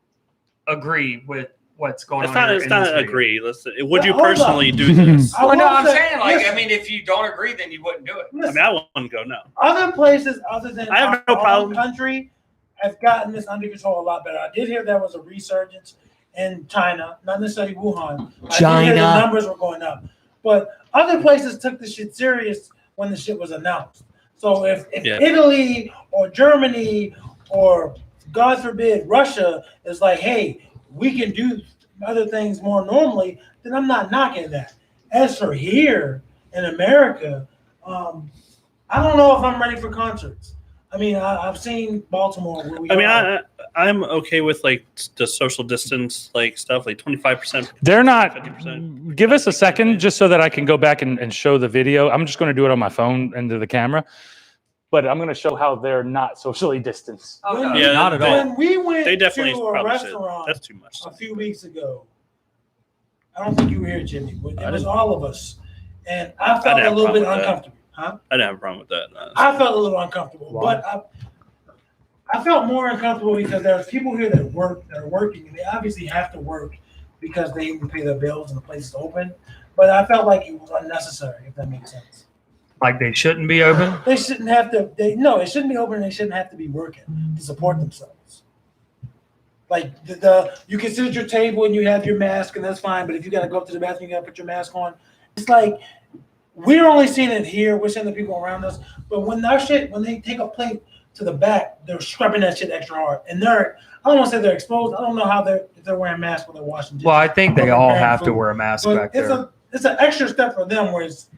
agree with what's going It's on not. here It's in not this video? agree. Would you Hold on. personally do this? I Well, no, will I'm say- saying, like, listen, I mean, if you don't agree, then you wouldn't do it. I listen, mean, I wouldn't go. No. other places other than I have no our problem. own country have gotten this under control a lot better. I did hear there was a resurgence in China, not necessarily Wuhan. I did hear the China. numbers were going up, but other places took the shit serious when the shit was announced. So if Yeah. Italy or Germany or God forbid Russia is like, hey, we can do other things more normally, then I'm not knocking that. As for here in America, I don't know if I'm ready for concerts. I mean, I've seen Baltimore where we. I mean, I'm okay with like the social distance like stuff, like 25%. They're not. 50%. Give us a second just so that I can go back and show the video. I'm just going to do it on my phone into the camera, but I'm going to show how they're not socially distanced. Oh, no, Yeah, not at all. When we went They definitely to a probably should. restaurant That's too much. a few weeks ago, I don't think you were here, Jimmy, but it was all of us, and I felt didn't a have a little bit problem with that. uncomfortable. Huh? I didn't have a problem with that. I felt a little uncomfortable, Why? but I felt more uncomfortable because there's people here that are working, and they obviously have to work because they need to pay their bills and the place is open. But I felt like it was unnecessary, if that makes sense. Like they shouldn't be open. They shouldn't have to. It shouldn't be open, and they shouldn't have to be working to support themselves. Like you can sit at your table and you have your mask, and that's fine. But if you got to go up to the bathroom, you got to put your mask on. It's like we're only seeing it here. We're seeing the people around us. But when they take a plate to the back, they're scrubbing that shit extra hard, and I don't want to say they're exposed. I don't know how if they're wearing masks when they're washing dishes. Well, I think they or all preparing have to food. wear a mask But back there. it's an extra step for them, where it's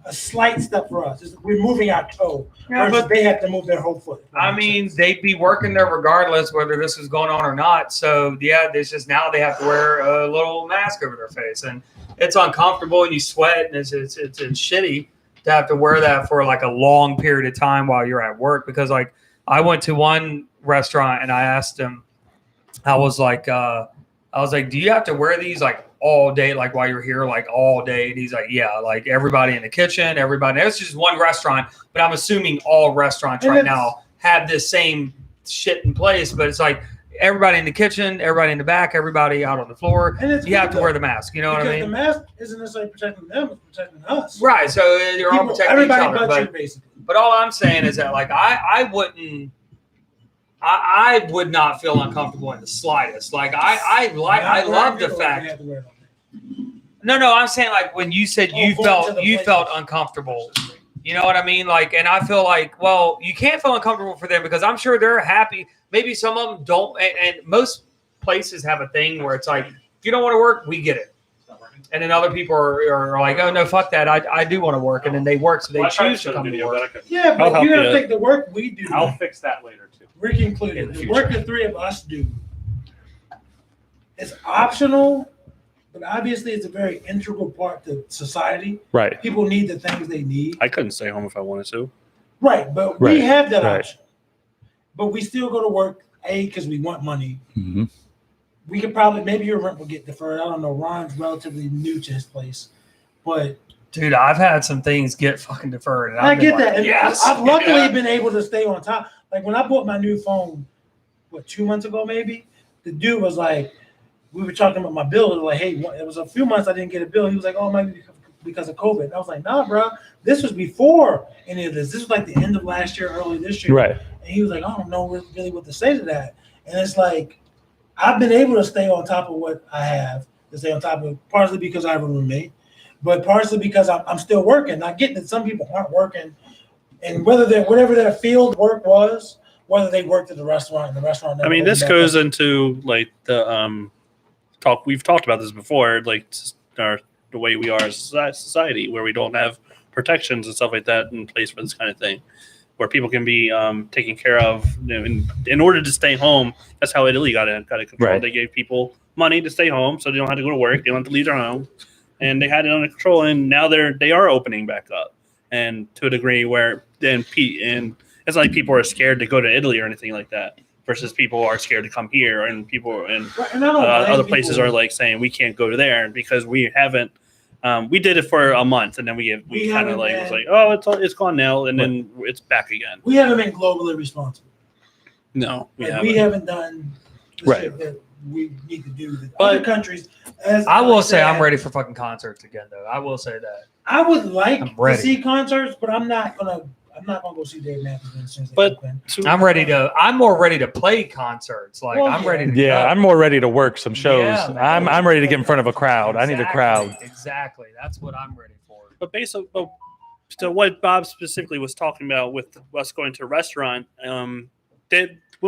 a slight step for us. We're moving our toe, Yeah, versus but they have to move their whole foot. I mean, they'd be working there regardless whether this is going on or not. So yeah, there's just now they have to wear a little mask over their face, and it's uncomfortable, and you sweat, and it's shitty to have to wear that for like a long period of time while you're at work. Because like I went to one restaurant and I asked him, I was like, do you have to wear these like all day, like while you're here, like all day? And he's like, yeah, like everybody in the kitchen, everybody. It's just one restaurant, but I'm assuming all restaurants And right it's- now have this same shit in place. But it's like everybody in the kitchen, everybody in the back, everybody out on the floor. And it's You have good to wear the mask. You know what I because mean? the mask isn't necessarily protecting them; it's protecting us. Right. So you're all protecting each Everybody other. but you, But, basically. but all I'm saying is that like I would not feel uncomfortable in the slightest. Like I love the fact. No, I'm saying like when you said you felt uncomfortable. You know what I mean? Like, and I feel like, well, you can't feel uncomfortable for them because I'm sure they're happy. Maybe some of them don't, and most places have a thing where it's like, if you don't want to work, we get it. And then other people are like, oh no, fuck that, I do want to work, and then they work, so they choose to come to work. Yeah, I'll but help you gotta you. think the work we do. I'll fix that later too. Rick In included. the The work the three of us do. It's optional, but obviously it's a very integral part to society. Right. People need the things they need. I couldn't stay home if I wanted to. Right, but Right, we have that right. option. But we still go to work, because we want money. Mm-hmm. We could probably, maybe your rent will get deferred. I don't know. Ron's relatively new to his place. But Dude, I've had some things get fucking deferred. And I I've been get like, that. And Yes. I've luckily Yeah. been able to stay on top. Like when I bought my new phone, 2 months ago maybe, the dude was like, we were talking about my bill. It was like, hey, it was a few months I didn't get a bill. He was like, oh, maybe because of COVID. And I was like, nah, bro. This was before any of this. This was like the end of last year, early this year. Right. And he was like, I don't know really what to say to that. And it's like, I've been able to stay on top of what I have, to stay on top of it, partially because I have a roommate, but partially because I'm still working. I get that some people aren't working, and whatever their field work was, whether they worked at the restaurant and the restaurant. I mean, this goes into like the talk. We've talked about this before, like the way we are as a society, where we don't have protections and stuff like that in place for this kind of thing, where people can be taken care of. You know, in order to stay home, that's how Italy got it controlled. Right. They gave people money to stay home, so they don't have to go to work. They don't have to leave their home, and they had it under control. And now they are opening back up, and to a degree where and it's not like people are scared to go to Italy or anything like that. Versus people are scared to come here, and people and Right, and I don't blame other places people. are like saying we can't go to there because we haven't. We did it for a month, and then we kind haven't of like been- was like, oh, it's gone now, and then it's back again. We haven't been globally responsible. No, We haven't done the Right. shit that we need to do. That But other countries, as I will say said, I'm ready for fucking concerts again, though. I will say that. I would like I'm to ready. see concerts, but I'm not gonna go see Dave Matthews as soon as they But- open. I'm more ready to play concerts. Like Well, I'm ready to Yeah, go. I'm more ready to work some shows. Yeah, man. I'm ready to get in front of a crowd. I need a crowd. Exactly. That's what I'm ready for. But so what Bob specifically was talking about with us going to a restaurant, when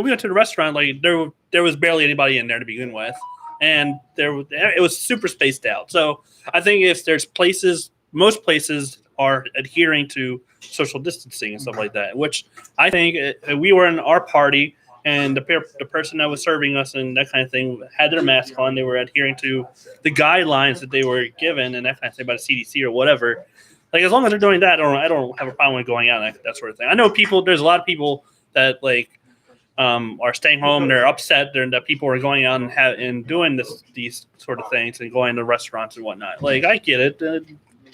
we went to the restaurant, like there was barely anybody in there to begin with, and it was super spaced out. So I think if there's places, most places are adhering to social distancing and stuff like that. Which I think we were in our party, and the person that was serving us and that kind of thing had their mask on. They were adhering to the guidelines that they were given and that kind of thing by the CDC or whatever. Like, as long as they're doing that, I don't have a problem with going out and that sort of thing. I know there's a lot of people that like are staying home. They're upset that people are going out and doing these sort of things and going to restaurants and whatnot. Like, I get it,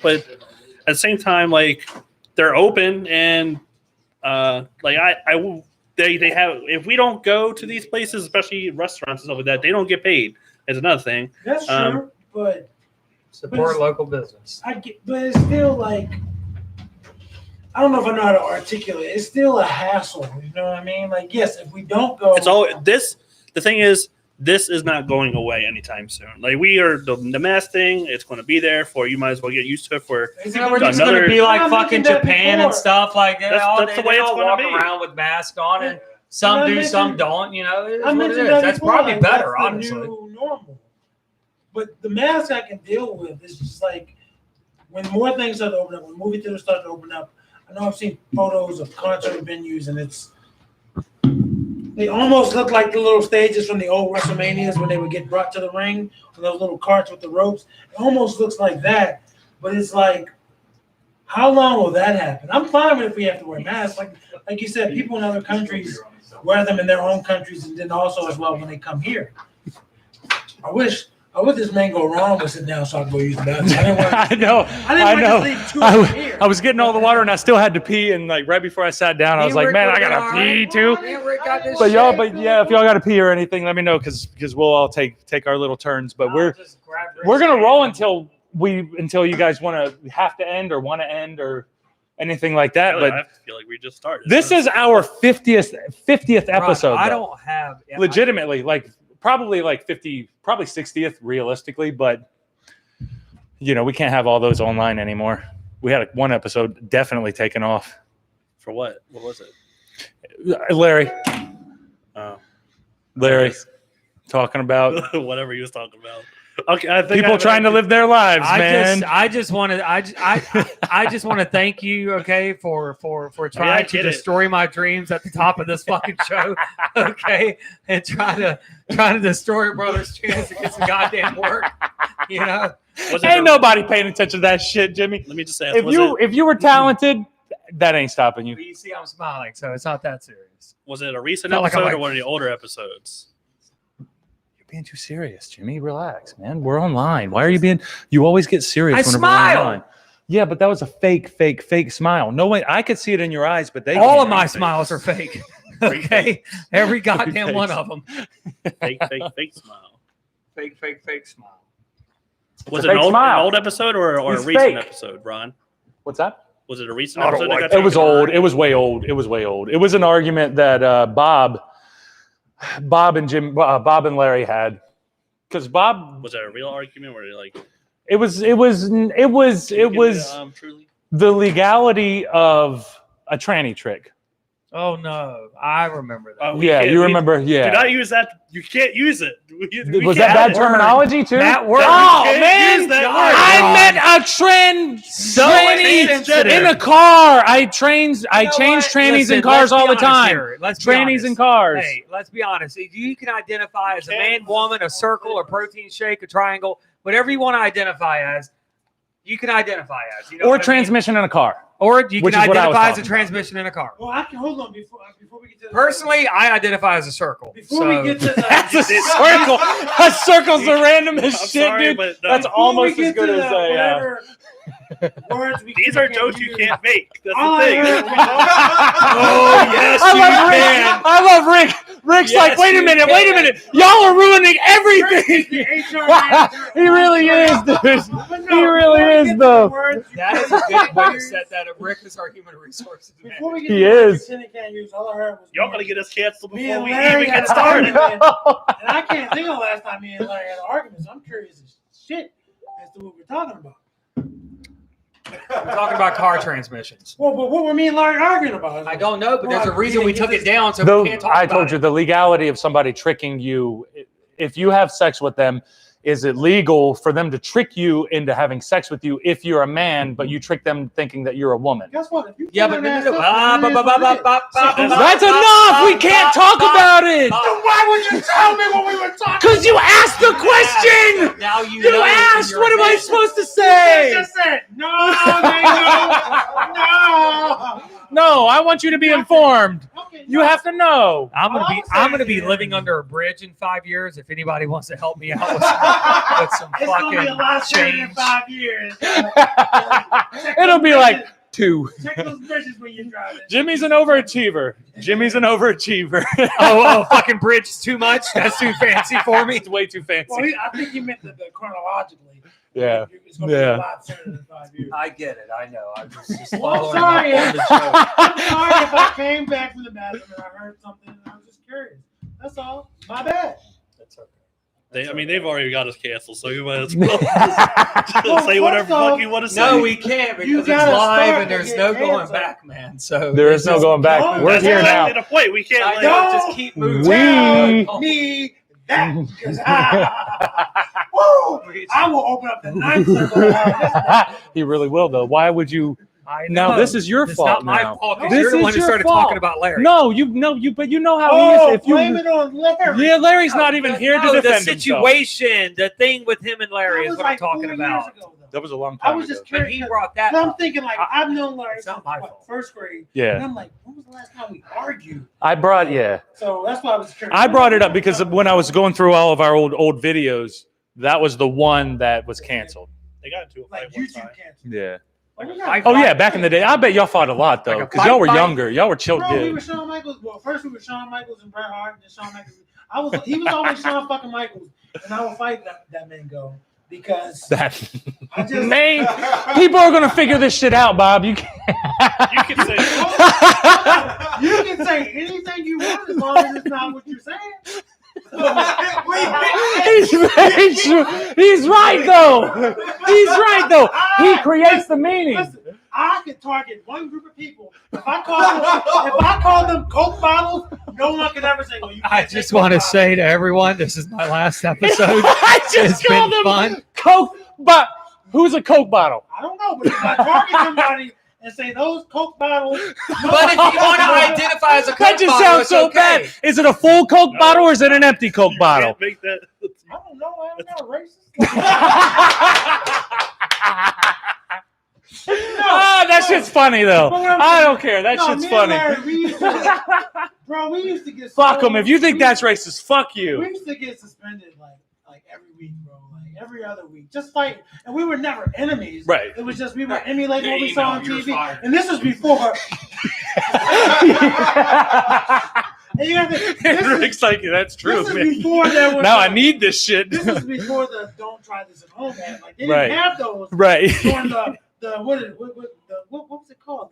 but at the same time, like, they're open and they have. If we don't go to these places, especially restaurants and stuff like that, they don't get paid. Is another thing. That's true, but Support local business. but it's still like, I don't know if I know how to articulate. It's still a hassle. You know what I mean? Like, yes, if we don't go, It's all this. The thing is, this is not going away anytime soon. Like, we are the mask thing. It's going to be there for you. Might as well get used to it for. We're just going to be like I fucking mentioned that Japan before. and stuff like that. That's the way they it's all gonna walk be. around with masks on, and some do, some don't. You know, it is I what it mentioned is. that That's before, probably like, better, that's the honestly. new normal. But the mask I can deal with. It's just like when more things start to open up, when movie theaters start to open up. I know I've seen photos of concert venues, and they almost look like the little stages from the old WrestleManias when they would get brought to the ring, with those little carts with the ropes. It almost looks like that, but it's like, how long will that happen? I'm fine with if we have to wear masks. Like you said, people in other countries wear them in their own countries, and then also as well when they come here. I wish this man go wrong with sit down so I can go use the bathroom. I know. I didn't want to leave two of them here. I was getting all the water and I still had to pee. And like right before I sat down, I was like, man, I gotta pee too. But yeah, if y'all gotta pee or anything, let me know because we'll all take our little turns. But we're gonna roll until you guys have to end or anything like that. Really, But I feel like we just started. this is our 50th episode. I though. don't have Legitimately, like probably like 50, probably 60th realistically, but we can't have all those online anymore. We had one episode definitely taken off. For what? What was it? Larry Oh, talking about whatever he was talking about. Okay, I think people trying to live their lives, man. I just want to thank you, okay, for trying to destroy my dreams at the top of this fucking show, okay, and trying to destroy your brother's chance to get some goddamn work, you know. Ain't nobody paying attention to that shit, Jimmy. Let me just say, If you were talented, that ain't stopping you. But you see, I'm smiling, so it's not that serious. was it a recent Felt like episode I'm or one of the older episodes? Being too serious, Jimmy. Relax, man. We're online. Why are you being? You always get serious I whenever smile. we're online. Yeah, but that was a fake smile. No way. I could see it in your eyes, but All can't. of my smiles are fake. Okay, every goddamn one of them. Fake smile. Fake smile. Was a it an fake old, smile. episode or a He's recent fake. episode, Ron? What's that? Was it a recent I episode? don't that like. It was taken old. down? It was way old. It was an argument that Bob and Larry had. Because Bob, Was that a real argument where like it was truly? the legality of a tranny trick. Oh no, I remember that. Oh, Yeah, you remember? Yeah. Do not use that. You can't use it. We Was can't that bad have it. terminology too? That word. Oh You can't man, use that word, I Ron. meant a tranny insensitive. in a car. I change trannies Listen, in cars let's all be the honest time. here. Let's be Trannies honest. in cars. Hey, let's be honest. You can identify as a man, woman, a circle, a protein shake, a triangle, whatever you want to identify as. You can identify as. You know Or what I mean? transmission in a car. Or you which can is what I was identify as a talking about. transmission in a car. Well, I can hold on before we get to the Personally, I identify as a circle. Before we get to That's a the circle. A circle's the randomest I'm shit, sorry, dude. but That's before we almost get as good to as the a. whatever words we These can are jokes you use. can't make. That's All the I thing. heard- Oh, yes, I you love Rick. can. I love Rick. Rick's Yes, like, wait a you minute, can. y'all are ruining everything. The HR manager. He really is, dude. But He really before we is, get to though. the words you That is a can't good way to use, set that up. Rick is our human resources man. Before we get He to the words is. you can't use, all I heard was Y'all me gonna and- get us canceled Me before and we Larry even had get an started. argument. And I can't think of the last time me and Larry had an argument, so I'm curious as shit as to what we're talking about. We're talking about car transmissions. Well, but what were me and Larry arguing about? I don't know, but there's a Well, reason we took it down, so Though we can't talk I about told it. you the legality of somebody tricking you. If you have sex with them, is it legal for them to trick you into having sex with you if you're a man, but you trick them thinking that you're a woman? Guess what? If you Yeah, put but an no, no, ass no. up, it is what it is. That's enough. We can't talk about it. Then why would you tell me when we were talking? Because you asked the question. Now You know asked. in What your am I head. supposed to You say? just said no, no. No, I want you to be informed. Okay, You no. have to know. I'm All gonna I'm be saying living is- under a bridge in 5 years. If anybody wants to help me out with some It's gonna be a fucking lot sooner than change. 5 years. It'll be like 2. Check those bridges when you're driving. Jimmy's an overachiever. Jimmy's an overachiever. Oh, fucking bridge is too much. That's too fancy for me. It's way too fancy. Well, I think you meant the chronologically. Yeah. It's going to be Yeah. a lot sooner than 5 years. I get it. I know. I'm just Well, I'm following sorry. up on the show. I'm sorry if I came back from the bathroom and I heard something and I was just curious. That's all. My bad. That's okay. They've already got us canceled, so you might as well Well, say whatever first off, fuck you want to say. No, we can't You because it's gotta live start and to there's get no going hands up. back, man. So There is no going back. No, We're that's here not now. The point. We can't. I Like, know, No. just keep moving. We- Tell me that. 'Cause woo, I will open up the ninth circle. He really will, though. Why would you? I Now, know. this is your It's fault not my now. fault. 'Cause This you're the is one who your started fault. talking about Larry. No, but you know how Oh, he is. If blame you, it on Larry. yeah, Larry's not even here to No, defend the himself. situation, the thing with him and Larry That is was what like I'm talking 4 years about. ago, though. That was a long I time was ago. just But curious. he brought that And I'm up. thinking, like, I've known Larry It's since not my what, fault. first grade. And Yeah, I'm like, when was the last time we argued? I brought. Yeah, So that's why I was curious. I brought it up because when I was going through all of our old videos, that was the one that was canceled. they got into a like fight one YouTube time. canceled. Yeah. Like, we I- got- Oh yeah, back in the day. I bet y'all fought a lot though, Like a because y'all were fight. younger. Y'all were chill. Bro, we Yeah. were Shawn Michaels. Well, first we were Shawn Michaels and Bret Hart, and then Shawn Michaels. He was always Shawn fucking Michaels, and I would fight that man go because That I just name. People are gonna figure this shit out, Bob. You can't. You can say you can say anything you want as long as it's not what you're saying. He's very true. He's right though. He's right though. He creates the meaning. Listen, I can target one group of people. If I call them Coke bottles, no one can ever say, "Well, you." I can't just say want to Coke say to everyone, this is my last episode. I It's just been called him fun. Coke, but who's a Coke bottle? bottles." I don't know, but if I target somebody and say those Coke bottles, But if you want to identify as a Coke That just bottle, sounds it's so okay. bad. Is it a full Coke bottle or is it an empty Coke you bottle? can't make that. I don't know. I'm not racist. Ah, that shit's funny though. I don't care. That No, shit's me and funny. Larry, we used to get Fuck so- them. If you think we- that's racist, fuck we you. used to get suspended like every week, bro. Like every other week, just fighting, and we were never enemies. Right. It was just we were emulating what we Yeah, saw on you're TV, fired. and this was before. And you have to, this, is, Rick's like, that's true. this is man. before there was. Now I need this shit. This is before the "Don't try this at home" ad. Like they didn't Right. have those Right. during what was it called?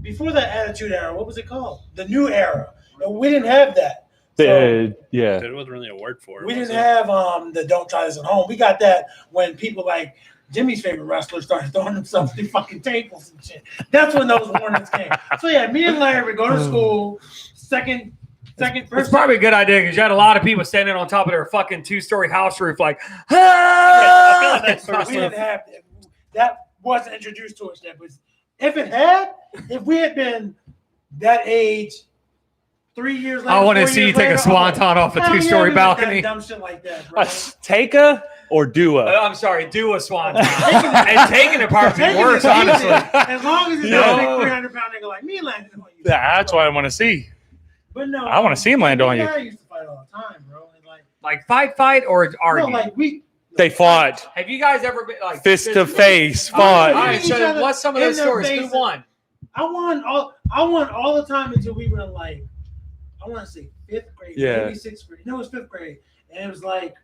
Before the Attitude Era, what was it called? The New Era. And we didn't have that. So, Yeah. There wasn't really a word for it. we was didn't it? have the "Don't try this at home." We got that when people like Jimmy's favorite wrestler started throwing themselves through fucking tables and shit. That's when those warnings came. So yeah, me and Larry would go to school. It's First. probably a good idea because you had a lot of people standing on top of their fucking 2-story house roof, like, I feel like that sort of We didn't stuff. have that wasn't introduced to us yet. But if we had been that age 3 years later, I want to 4 see you years take a later, swanton off a hell yeah, 2-story we got that balcony. dumb shit like that, bro. Take a or do a? I'm sorry, do a swanton. And taking it probably Taking worse, it easy. honestly. As long as it's No. not a big 300-pound nigga like me landing on you. That's what I want to see. But no, I wanna see him land on you. I used to fight all the time, bro. And Like fight or argue. no, like we. They fought Have you guys ever been like fist to physically- face, All right, fought. all right, Each so other what's some of in those their stories? Who faces. won? I won all the time until we were in like, I want to say 5th grade, Yeah. maybe 6th grade. No, it was 5th grade, and it was like,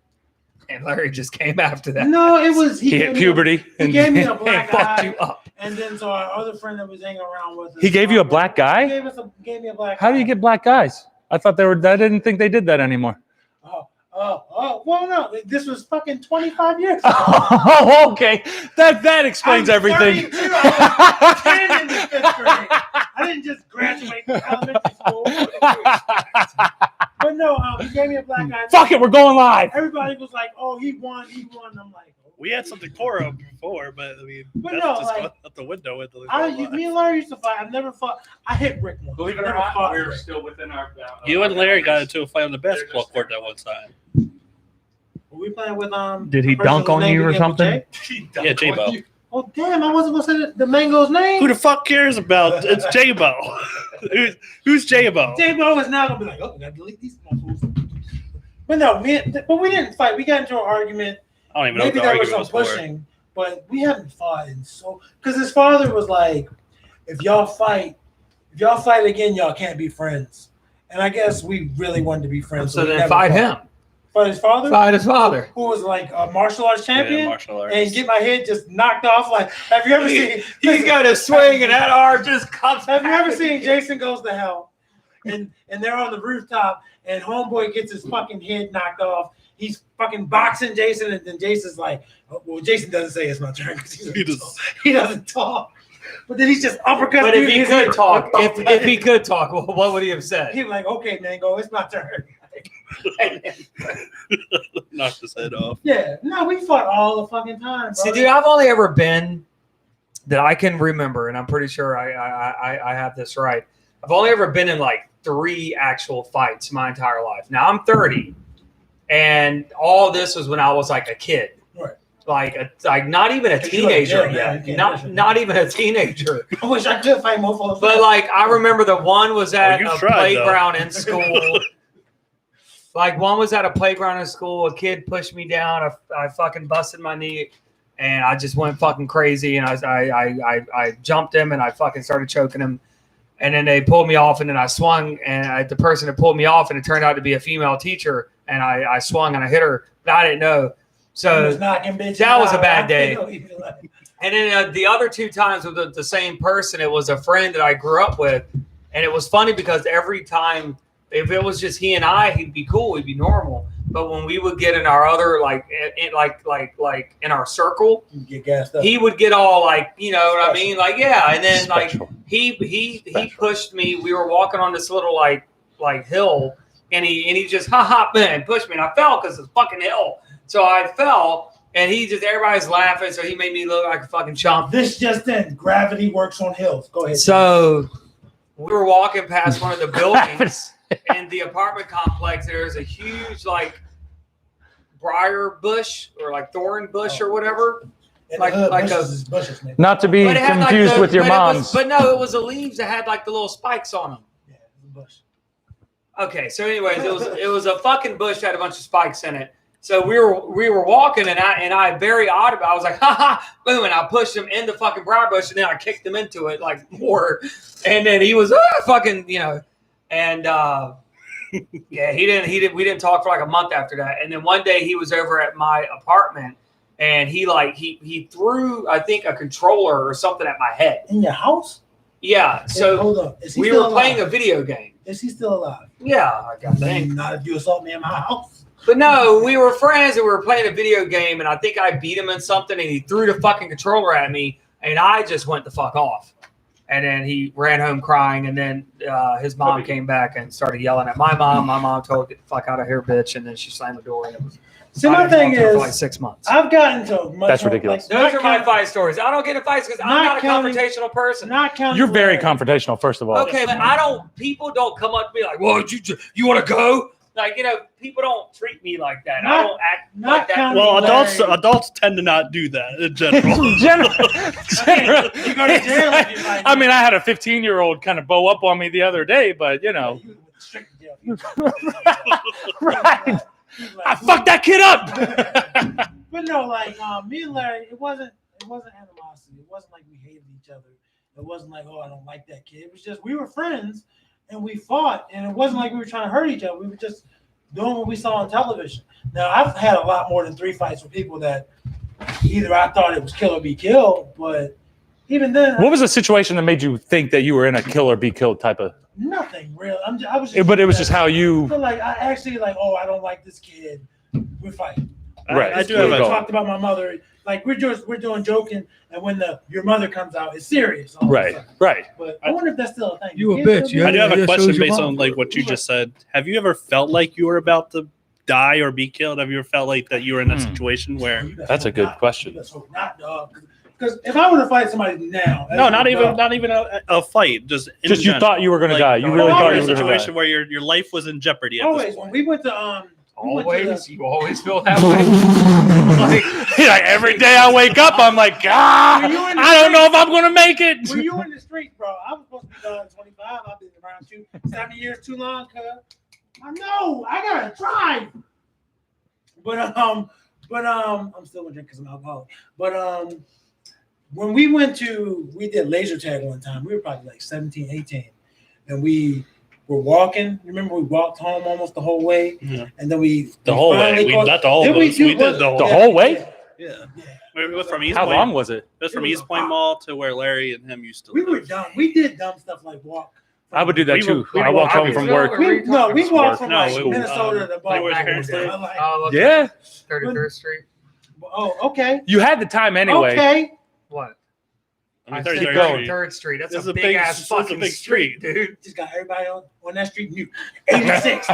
And Larry just came after that. no, it was He gave hit me puberty. He gave me a And black fucked eye, you up. and then so our other friend that was hanging around with us. He gave you a black He guy? gave me a black. How do you eye. get black guys? I thought I didn't think they did that anymore. Oh, well, no, this was fucking 25 years ago. Oh, okay. That explains I'm everything. 32. I was 10 in the 5th grade. I didn't just graduate from elementary school. But no, no, he gave me a black eye. Fuck it, we're going live. Everybody was like, "Oh, he won." I'm like, oh. We had some decorum before, but I mean, But that's no, just like, going out the window with the. Me and Larry used to fight. I've never fought. I hit Rick once. Believe it or Never not, fought we're Rick. still within our. You and Larry got into a fight on the basketball court that one time. Were we playing with Did he a person dunk whose on name you or began with something? J? Yeah, J-Bo. Oh damn! I wasn't gonna say the Mango's name. Who the fuck cares about? It's J-Bo. Who's J-Bo? J-Bo is now gonna be like, oh, we gotta delete these motherfuckers. But no, but we didn't fight. We got into an argument. I don't even know Maybe what the there was argument some was for. pushing, but we haven't fought in so. Because his father was like, if y'all fight again, y'all can't be friends. And I guess we really wanted to be friends. So we then never fight fought. him. Fight his father. Fight his father. Who was like a martial arts champion. Yeah, martial arts. And get my head just knocked off. Like, have you ever seen? He's got a swing and that arm just comes. Have you ever seen Jason Goes to Hell? And they're on the rooftop, and homeboy gets his fucking head knocked off. He's fucking boxing Jason, and then Jason's like, oh, well, Jason doesn't say it's my turn because he doesn't talk. But then he's just uppercut. But if he could talk, if he could talk, well, what would he have said? He'd be like, okay, Mango, it's my turn. Knocked his head off. Yeah, no, we fought all the fucking time, bro. See, dude, I've only ever been that I can remember, and I'm pretty sure I have this right. I've only ever been in like 3 actual fights my entire life. Now I'm 30, and all this was when I was like a kid, Right. like not even a teenager yet. yet, not even a teenager. I wish I could fight motherfuckers. But like I remember the one was at you a tried, playground in school. Like one was at a playground in school. A kid pushed me down. I fucking busted my knee, and I just went fucking crazy. And I jumped him, and I fucking started choking him. And then they pulled me off, and then I swung, and the person that pulled me off, and it turned out to be a female teacher. And I swung and I hit her, but I didn't know. So that was a bad day. And then the other 2 times with the same person, it was a friend that I grew up with. And it was funny because every time, if it was just he and I, he'd be cool, he'd be normal. But when we would get in our other, like in our circle, You get gassed up. he would get all like, you know what I mean? Like, yeah. And then Special. like he pushed me. We were walking on this little like hill, and he just and pushed me, and I fell because it's fucking hill. So I fell, and everybody's laughing. So he made me look like a fucking chump. This just in, gravity works on hills. Go ahead. So we were walking past one of the buildings in the apartment complex. There's a huge like briar bush or like thorn bush or whatever. In like- the hood, like bushes a- is bushes, man. Not to be But it had, like, confused the- with your but it was- mom's. But no, it was the leaves that had like the little spikes on them. Yeah, it's a bush. Okay, so anyways, it was a fucking bush that had a bunch of spikes in it. So we were walking, and I very odd about. I was like, ha ha, boom, and I pushed him in the fucking briar bush, and then I kicked him into it like more, and then he was fucking, you know, and yeah, he didn't. We didn't talk for like a month after that, and then one day he was over at my apartment, and he threw, I think, a controller or something at my head. In your house? Yeah, so hold on. Is he we still were playing a alive? video game. Is he still alive? Yeah, I got that. Not if you assault me in my house. But no, we were friends and we were playing a video game, and I think I beat him in something, and he threw the fucking controller at me, and I just went the fuck off. And then he ran home crying, and then his mom came back and started yelling at my mom. My mom told her, "Get the fuck out of here, bitch!" And then she slammed the door, and it was. See, I my didn't thing talk to her for is, like 6 months. I've gotten to much That's more, ridiculous. Those are my fight stories. I don't get in fights because I'm Not not a counting- confrontational person. Not counting. You're very Larry. confrontational, first of all. Okay, but people don't come up to me like, "Whoa, you want to go?" Like, you know, people don't treat me like that. I Not- don't act not like that. counting- Well, Larry. adults tend to not do that in general. General. You go to jail if you fight. I mean, I had a 15-year-old kind of bow up on me the other day, but you know, You went straight to jail. right? Like, I fucked that kid up. But no, like me and Larry, it wasn't animosity. It wasn't like we hated each other. It wasn't like, oh, I don't like that kid. It was just we were friends and we fought, and it wasn't like we were trying to hurt each other. We were just doing what we saw on television. Now I've had a lot more than 3 fights with people that either I thought it was kill or be killed, but even then, What was the situation that made you think that you were in a kill or be killed type of? nothing real. I was just, But it was just how you. But like I actually like, oh, I don't like this kid. We're fighting. Right. I do This have kid a talked about my mother. like we're doing joking, and when your mother comes out, it's serious. all of a Right. sudden. Right. But I wonder if that's still a thing. You a Kids bitch, still yeah. I do have a Yeah, question shows your based mom. on like what you just said. Have you ever felt like you were about to die or be killed? Have you ever felt like that you were in a situation where? That's a good question. Let's hope not, dog. Because if I were to fight somebody now, No, not even a fight. Just in Just you general. thought you were going to Like, die. You really oh, thought you're you in were a going to situation die. where your life was in jeopardy. At always this when point. we went to You always feel that way. Like, Like, every day I wake up, I'm like, God, Were you in the I don't know streets? if I'm going to make it. Were you in the streets, bro? I was supposed to be done at 25. I've been around 70 years too long, cuz. I know. I gotta drive. But I'm still gonna drink because I'm alcoholic. But when we did laser tag one time. We were probably like 17, 18, and we were walking. Remember, we walked home almost the whole way, and then The whole way. We not the whole. Did We did the whole. The whole way? Yeah. We went from East How Point. long was it? It was from It was East a Point lot. Mall to where Larry and him used to We live. were dumb. We did dumb stuff like walk. I would do that We too. were- I walked home we from were- work. We walked from No, like it was, Minnesota to like Baltimore. where his parents live? I'm like, oh, look, Yeah. 33rd Street. oh, okay. You had the time anyway. Okay. What? I mean, I 33rd said going. Street. 33rd Street. That's This is a a big big- ass this is a fucking big street, street. dude. Just got everybody on that street new. 86.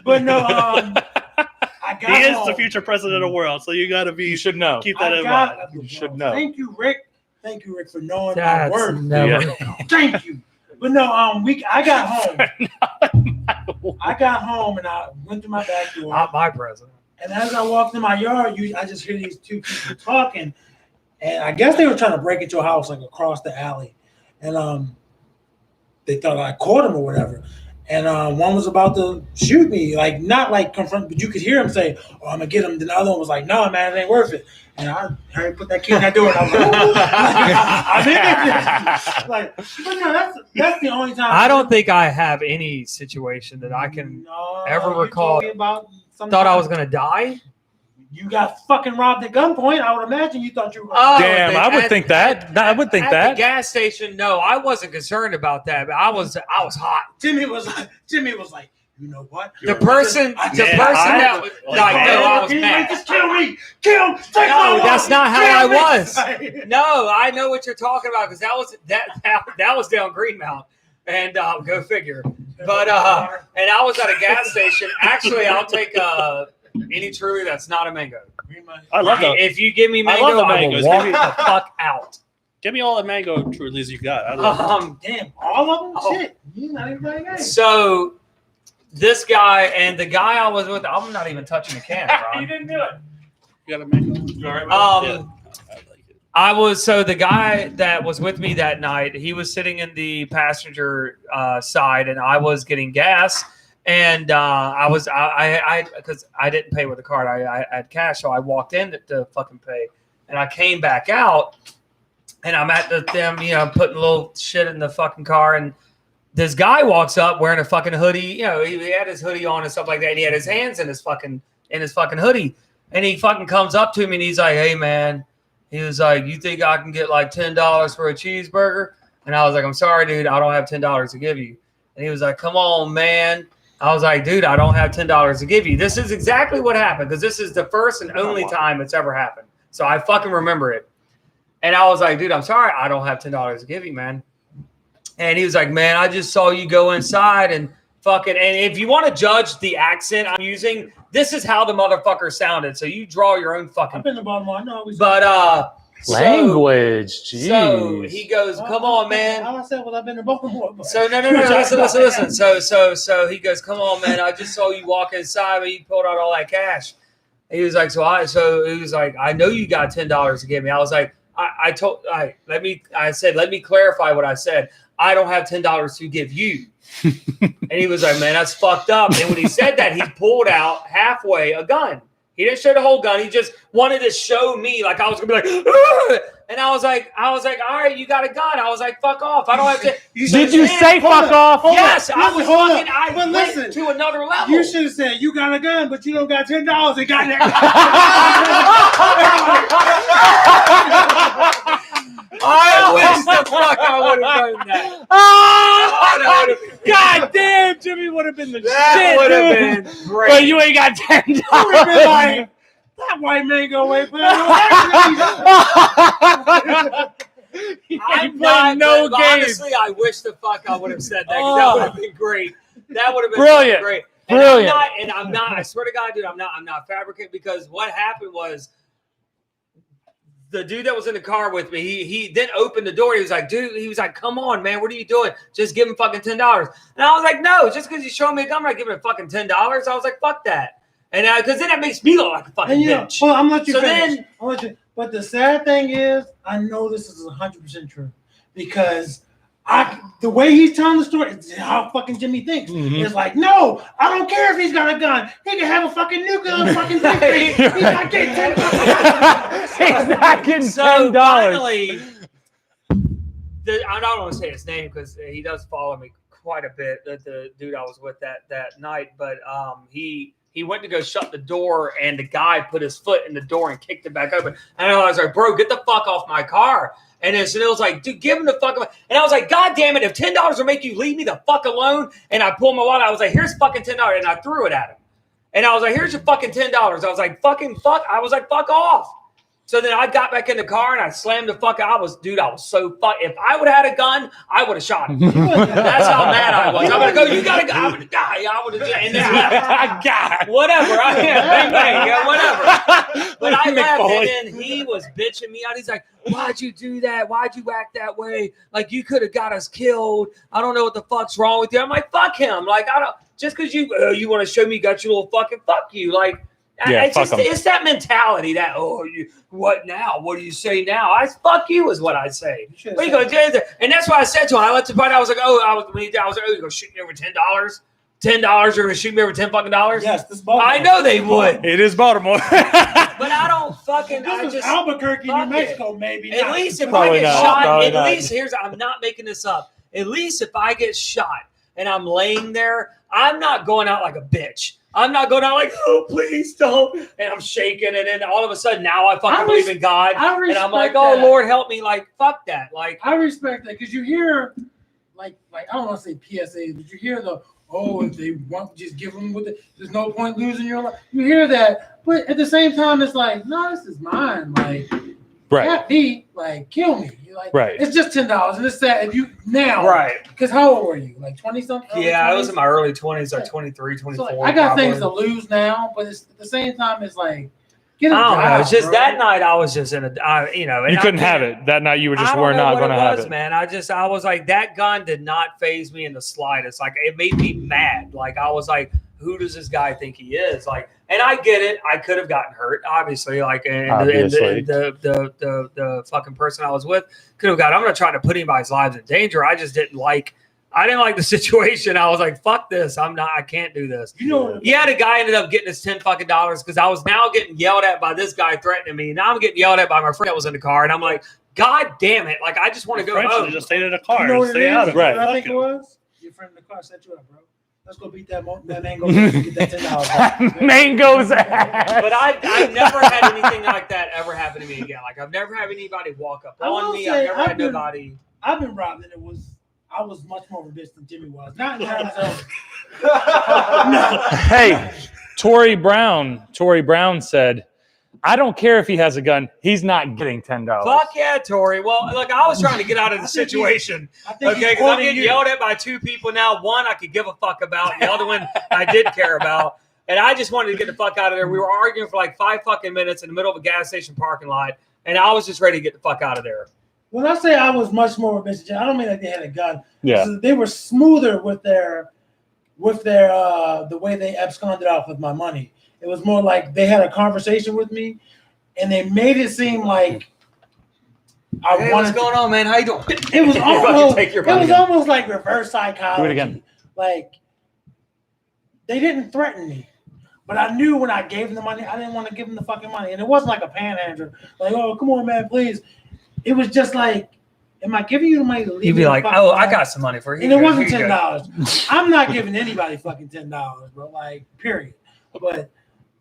But no, I got He is home. the future president of the world, so you got to You be should know. keep that I in got, mind. You should know. Thank you, Rick. Thank you, Rick, for knowing my That's word. never. Thank you. But no, I got home. I got home and I went to my back door. Not my president. And as I walked in my yard, I just hear these two people talking. And I guess they were trying to break into a house like across the alley. And they thought I caught them or whatever. And one was about to shoot me, like not like confront, but you could hear him say, "Oh, I'm gonna get him." Then the other one was like, "No, man, it ain't worth it." And I put that key in that door, and I was like, "I'm in there." Like, but no, that's the only time. I don't think I have any situation that I can ever you recall. told me about some thought I time. was gonna die. You got fucking robbed at gunpoint. I would imagine you thought you were. Oh, Damn, the- I would at- think that. I would think at that. the gas station. No, I wasn't concerned about that, but I was hot. Jimmy was like, you know what? The person that was like, no, I was mad. Just kill me. Kill him. Take No, my that's wife. not how Kill I me. was. No, I know what you're talking about because that was down Greenmount, and go figure. But and I was at a gas station. Actually, I'll take any Truly that's not a mango. I love that. If you give me I mango, love the I will mangoes. walk Give the me- fuck out. Give me all the mango Trulies you got. I love Damn, all of them? Oh. Shit. You not even playing games. So this guy and the guy I was with, I'm not even touching the can, You Ron. didn't do it. You got a mango? You all right, man? Yeah, I like it. So the guy that was with me that night, he was sitting in the passenger side, and I was getting gas, and I because I didn't pay with a card, I had cash, so I walked in to fucking pay, and I came back out, and I'm at them, putting a little shit in the fucking car, and this guy walks up wearing a fucking hoodie, he had his hoodie on and stuff like that, and he had his hands in his fucking hoodie, and he fucking comes up to me and he's like, "Hey man." He was like, "You think I can get like $10 for a cheeseburger?" And I was like, "I'm sorry, dude. I don't have $10 to give you." And he was like, "Come on, man." I was like, "Dude, I don't have $10 to give you." This is exactly what happened because this is the first and only time it's ever happened. So I fucking remember it. And I was like, "Dude, I'm sorry. I don't have $10 to give you, man." And he was like, "Man, I just saw you go inside and fucking." And if you want to judge the accent I'm using, this is how the motherfucker sounded. So you draw your own fucking. I've been to Baltimore. I know. But Language. Jeez. So he goes, "Come on, man." All I said was I've been to Baltimore. But So no. Listen. So he goes, "Come on, man. I just saw you walk inside, but you pulled out all that cash." He was like, So he was like, "I know you got $10 to give me." I was like, let me clarify what I said. I don't have $10 to give you. And he was like, "Man, that's fucked up." And when he said that, he pulled out halfway a gun. He didn't show the whole gun. He just wanted to show me like I was gonna be like, "Ugh!" And I was like, "All right, you got a gun." I was like, "Fuck off! I don't have to." Did you say fuck off? Yes, I was Hold up. fucking. I But went listen, to another level. you should have said you got a gun, but you don't got $10 and got that. I wish the fuck I would have done that. Oh, God damn, Jimmy would have been the That shit, would have dude. been great. But you ain't got $10. You would have been like, that white man go away. I'm playing not, no but game. honestly, I wish the fuck I would have said that. 'Cause that would have been great. That would have been Brilliant. great. Brilliant. And I'm not. I swear to God, dude, I'm not fabricating, because what happened was the dude that was in the car with me. He then opened the door. He was like, dude. He was like, come on, man. What are you doing? Just give him fucking $10. And I was like, no. Just because you show me a gun, I'm not giving him fucking $10. I was like, fuck that. And because then that makes me look like a fucking bitch. Well, I'm let you So finish. then- I'll let you. But the sad thing is, I know this is 100% true because the way he's telling the story, it's how fucking Jimmy thinks. Mhm. It's like, no, I don't care if he's got a gun. He can have a fucking nuclear fucking victory. He's not getting $10. He's not getting So $10. finally, I don't want to say his name because he does follow me quite a bit. The dude I was with that night, but he went to go shut the door, and the guy put his foot in the door and kicked it back open. And I was like, bro, get the fuck off my car. And then Sunil was like, dude, give him the fuck. And I was like, God damn it, if $10 will make you leave me the fuck alone. And I pulled my wallet. I was like, here's fucking $10. And I threw it at him. And I was like, here's your fucking $10. I was like, fucking fuck. I was like, fuck off. So then I got back in the car and I slammed the fuck out. I was so fuck. If I would have had a gun, I would have shot him. That's how mad I was. I'm gonna go. You gotta go. I'm gonna die. I would have. And then God. whatever. Bang bang. Yeah, whatever. But I left, McFoley. and then he was bitching me out. He's like, "Why'd you do that? Why'd you act that way? Like you could have got us killed. I don't know what the fuck's wrong with you." I'm like, "Fuck him. Like I don't. Just because you want to show me you got your little fucking fuck you. Like." Yeah, it's, fuck 'em. it's that mentality that what now? What do you say now? I fuck you is what I say. What you go, and that's why I said to him. I let the part. I was like, I was like, you gonna shoot me over $10? $10? You're gonna shoot me over $10 fucking dollars? Yes, this Baltimore. I know they would, It is Baltimore. but I don't fucking. This I is just Albuquerque, New fuck it. Mexico, maybe. at not. least if Probably I get not. shot. Probably At not. least I'm not making this up. At least if I get shot and I'm laying there, I'm not going out like a bitch. I'm not going out like, oh, please don't. And I'm shaking. And then all of a sudden now I fucking believe in God. And I'm like, oh, that. Lord, help me. Like, fuck that. Like, I respect that because you hear, like I don't want to say PSAs, but you hear if they want, just give them with it. There's no point losing your life. You hear that, but at the same time, it's like, no, this is mine. Like, Right. Cat B, like, kill me. You're like, Right. It's just $10, and it's that if you now, right. Because how old were you? Like 20 something? Yeah, I was in my early 20s, like Yeah. 23, 24. So, like, I got probably. things to lose now, but it's at the same time, it's like, get a I don't know. job, It's just bro. that night I was just in a, and You I couldn't have can't- it. That night you were I just don't were know not what going to it have was, it. man. I was like, that gun did not faze me in the slightest. Like, it made me mad. Like, I was like, who does this guy think he is? Like, and I get it. I could have gotten hurt, obviously. Like, and Obviously. the fucking person I was with could have got. I'm not trying to put anybody's lives in danger. I just didn't like. I didn't like the situation. I was like, fuck this. I can't do this. You know, Yeah, the guy ended up getting his $10 fucking because I was now getting yelled at by this guy threatening me. Now I'm getting yelled at by my friend that was in the car, and I'm like, God damn it! Like I just want to go Friends should home. just stay in a car You know and what stay it out is? of it. Right. What I think Fuck it it. was? Your friend in the car set you up, bro. Let's go beat that mango and get that $10 back. Mango's ass. But I've never had anything like that ever happen to me again. Like I've never had anybody walk up I will on me. say, I've never I've had been- nobody. I've been robbed, and I was much more of a bitch than Jimmy was. Not in terms of Hey, Tory Brown said, I don't care if he has a gun. He's not getting $10. Fuck yeah, Tori. Well, look, I was trying to get out of the situation. I think Okay, he's because I'm quoting getting you. yelled at by two people now. One I could give a fuck about, and the other one I did care about. And I just wanted to get the fuck out of there. We were arguing for like 5 fucking minutes in the middle of a gas station parking lot, and I was just ready to get the fuck out of there. When I say I was much more of a bitch, I don't mean that they had a gun. Yeah. So they were smoother with their the way they absconded off with my money. It was more like they had a conversation with me, and they made it seem like I Hey, wanted. what's going on, man? How you doing? It was You're about to almost take your it money. was almost like reverse psychology. Do it again. Like they didn't threaten me, but I knew when I gave them the money, I didn't want to give them the fucking money, and it wasn't like a panhandler. Like, oh, come on, man, please. It was just like, am I giving you the money to leave? You'd me be the like, fuck oh, alone? I got some money for you. And it wasn't Here you go. $10. I'm not giving anybody fucking $10, bro. Like, period. But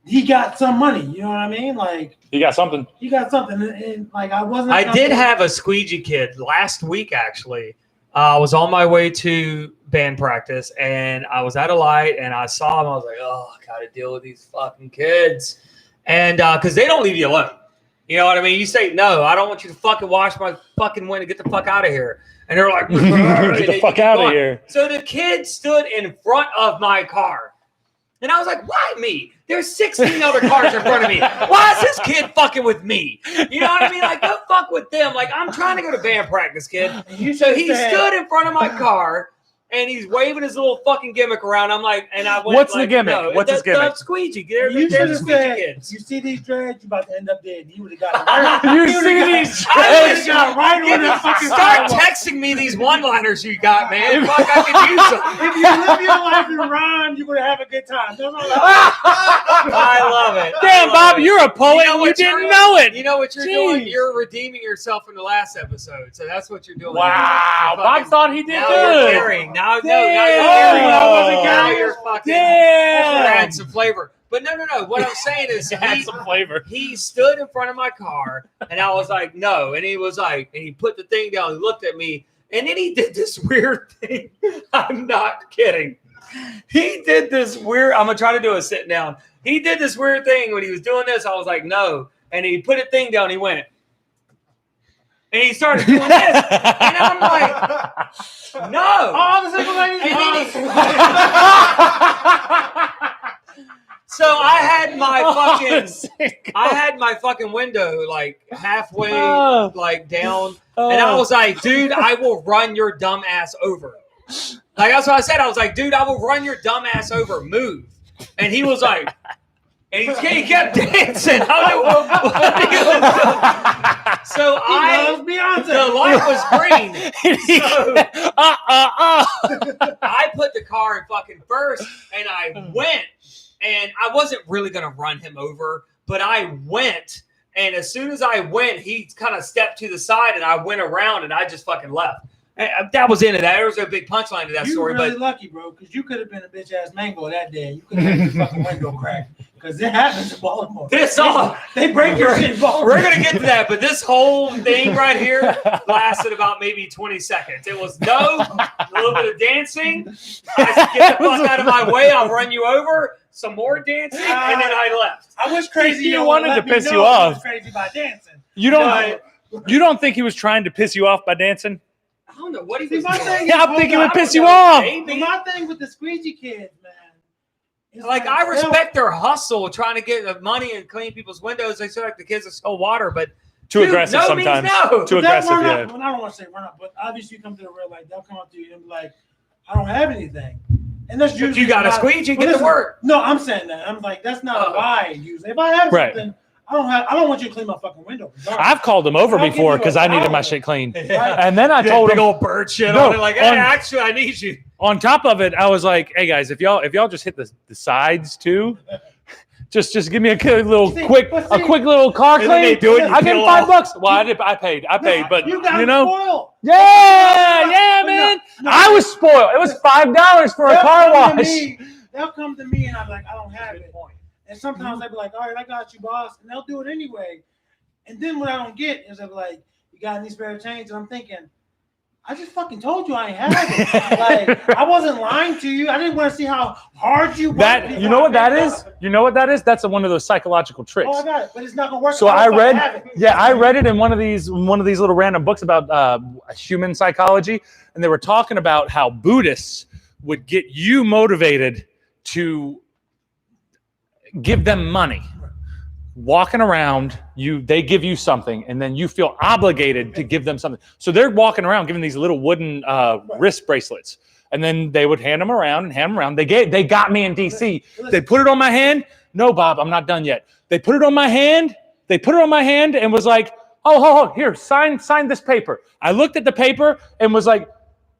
he got some money. You know what I mean? Like, You got something. he got something. And like, I wasn't. I did have a squeegee kid last week, actually. I was on my way to band practice, and I was at a light, and I saw him. I was like, oh, I got to deal with these fucking kids. And because they don't leave you alone. You know what I mean? You say, no, I don't want you to fucking wash my fucking window. Get the fuck out of here. And they're like, get the fuck out of here. So the kid stood in front of my car. And I was like, why me? There's 16 other cars in front of me. Why is this kid fucking with me? You know what I mean? Like, go fuck with them. Like, I'm trying to go to band practice, kid. So he stood in front of my car, and he's waving his little fucking gimmick around. I'm like, and I went, What's the like, gimmick? No, What's his gimmick? The squeegee. They're You should the have squeegee said, kids. you see these dreads, you about to end up dead. You would have got You see these I dreads? wish got right on that fucking Start sidewalk. texting me these one-liners you got, man. Fuck, I could use them. If you live your life in rhyme, you're gonna have a good time. That's all I I love it. Damn, I love Bob, it. you're a poet. You know You what didn't you're know it. You know what you're doing? Jeez. You're redeeming yourself from the last episode. So that's what you're doing. Wow, You're Bob fucking- thought he did now good. you're carrying. Now you're Damn. carrying. I wasn't Now carrying. you're fucking Damn. adding some flavor. But no. What I'm saying is Add some flavor. he stood in front of my car, and I was like, no. And he was like, and he put the thing down. He looked at me, and then he did this weird thing. I'm not kidding. He did this weird. I'm gonna try to do a sit down. He did this weird thing when he was doing this. I was like, no. And he put a thing down. He went, and he started doing this, and I'm like, no. All the single ladies. And then So I had my fucking window like halfway like down, and I was like, dude, I will run your dumb ass over. Like that's what I said. I was like, dude, I will run your dumb ass over. Move. And he was like, and he kept dancing. I don't know what he was doing. So the light was green. So I put the car in fucking first, and I went. And I wasn't really going to run him over, but I went. And as soon as I went, he kind of stepped to the side, and I went around, and I just fucking left. And that was the end of that. There was a big punchline to that story. You're really But lucky, bro, because you could have been a bitch-ass mango that day. You could have had your fucking window cracked. Because it happens in Baltimore. They break your shit in Baltimore. we're going to get to that. But this whole thing right here lasted about maybe 20 seconds. It was a little bit of dancing. I said, get the fuck out of my way. I'll run you over. Some more dancing, and then I left. I was crazy. He though, wanted let to me piss know you he off. was crazy by dancing. You don't think he was trying to piss you off by dancing? I don't know what he See, was my doing. thing Yeah, is, I'm thinking it hold would on, piss you off. But Maybe. my thing with the squeegee kids, man. It's Like I respect their hustle, trying to get the money and clean people's windows. They feel like the kids are so water, but Too dude, aggressive no means sometimes. no. Too That aggressive, run yeah. up, well, I don't want to say run up, but obviously you come to the real life, they'll come up to you and be like, I don't have anything. And that's If usually you got a not- squeegee, but get to listen, work. No, I'm saying that. I'm like, that's not a lie usually. If I have Right. something, I don't want you to clean my fucking window. I've called him over I'll give before you a because I needed my towel. shit clean. Right. And then I That told big him, old bird shit No, on it. Like, hey, on- actually, I need you. on top of it, I was like, hey guys, if y'all just hit the sides too, just give me a quick little car And then they clean. do it and you I give him peel $5. off. Well, I paid, but you got know, spoiled. yeah, But man. no, I was spoiled. It was $5 for a car wash. They'll come to me and I'm like, I don't have it. And sometimes they'll be like, all right, I got you, boss. And they'll do it anyway. And then what I don't get is they'll be like, you got any spare change? And I'm thinking, I just fucking told you I ain't have it. Like, I wasn't lying to you. I didn't want to see how hard you worked You know what that before I is? picked up. You know what that is? That's one of those psychological tricks. Oh, I got it, but it's not gonna work. So I I have it. read it in one of these little random books about human psychology, and they were talking about how Buddhists would get you motivated to give them money. Walking around, they give you something, and then you feel obligated to give them something. So they're walking around giving these little wooden wrist bracelets, and then they would hand them around. They got me in DC. They put it on my hand. No, Bob, I'm not done yet. They put it on my hand. And was like, oh, here, sign this paper. I looked at the paper and was like,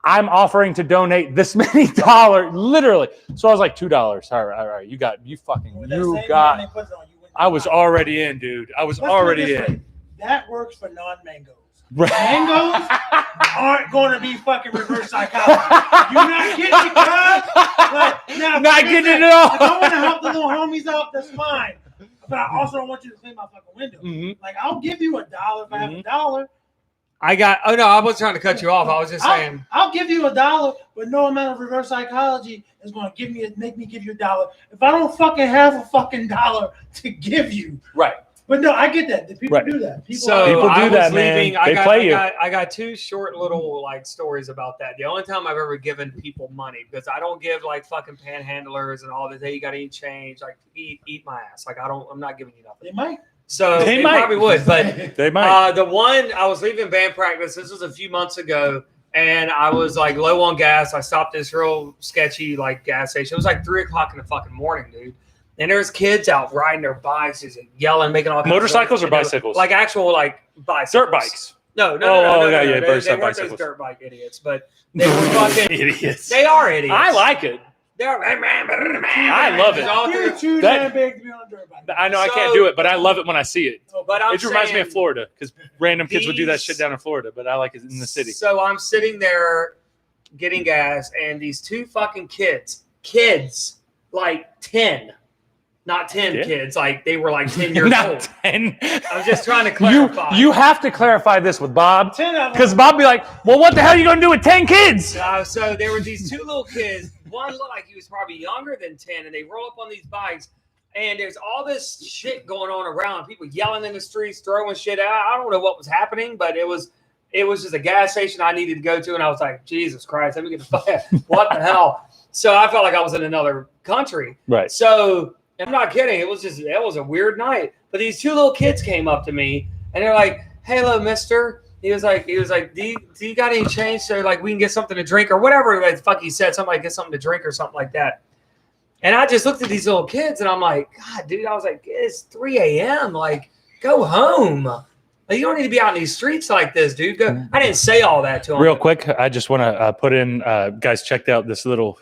I'm offering to donate this many dollars, literally. So I was like, $2. All right, you got. I was already in, dude. I was already in. That works for non-mangoes. Right. Mangoes aren't going to be fucking reverse psychology. You're not getting it, guys. Like, now, Not getting it at all. If I want to help the little homies out, that's fine. But I also don't want you to clean my fucking window. Mhm. Like, I'll give you $1 if I have $1. Oh no, I wasn't trying to cut you off. I was just saying. I'll give you $1, but no amount of reverse psychology is going to make me give you $1 if I don't fucking have a fucking dollar to give you. Right. But no, I get that. The people Right. do that. People do I was that, man. leaving. They play you. I got two short little like stories about that. The only time I've ever given people money, because I don't give like fucking panhandlers and all this. Hey, you got any change? Like eat my ass. Like I'm not giving you nothing. They might. So They they might. probably would, but They might. the one I was leaving band practice. This was a few months ago, and I was like low on gas. I stopped this real sketchy like gas station. It was like 3:00 in the fucking morning, dude. And there's kids out riding their bikes, just yelling, making all kinds of Motorcycles noise, or bicycles? like actual like bicycles, Dirt bikes. No, yeah, They bicycles. weren't those dirt bike idiots, but they were fucking Idiots. They are idiots. I like it. They're I love it. All You're through- too That- damn big to be on a dirt bike. I know I can't So- do it, but I love it when I see it. But I'm It reminds me of saying- Florida because random kids would do that These- shit down in Florida, but I like it in the city. So I'm sitting there getting gas, and these two fucking kids, like 10, not 10 Yeah. kids, like they were like 10 years Not old. 10. I was just trying to clarify. You have to clarify this with Bob 10 of them. because Bob be like, well, what the hell are you going to do with 10 kids? So there were these two little kids. One looked like he was probably younger than 10, and they roll up on these bikes, and there's all this shit going on around. People yelling in the streets, throwing shit out. I don't know what was happening, but it was just a gas station I needed to go to, and I was like, Jesus Christ, let me get the fuck out. What the hell? So I felt like I was in another country. Right. So I'm not kidding. It was a weird night. But these two little kids came up to me, and they're like, "Hey, hello, mister." He was like, do you got any change so like we can get something to drink or whatever the fuck he said, something like get something to drink or something like that. And I just looked at these little kids and I'm like, God, dude, I was like, it's 3 a.m. Like, go home. Like, you don't need to be out in these streets like this, dude. Go. I didn't say all that to him. Real quick, I just want to put in, guys, checked out this little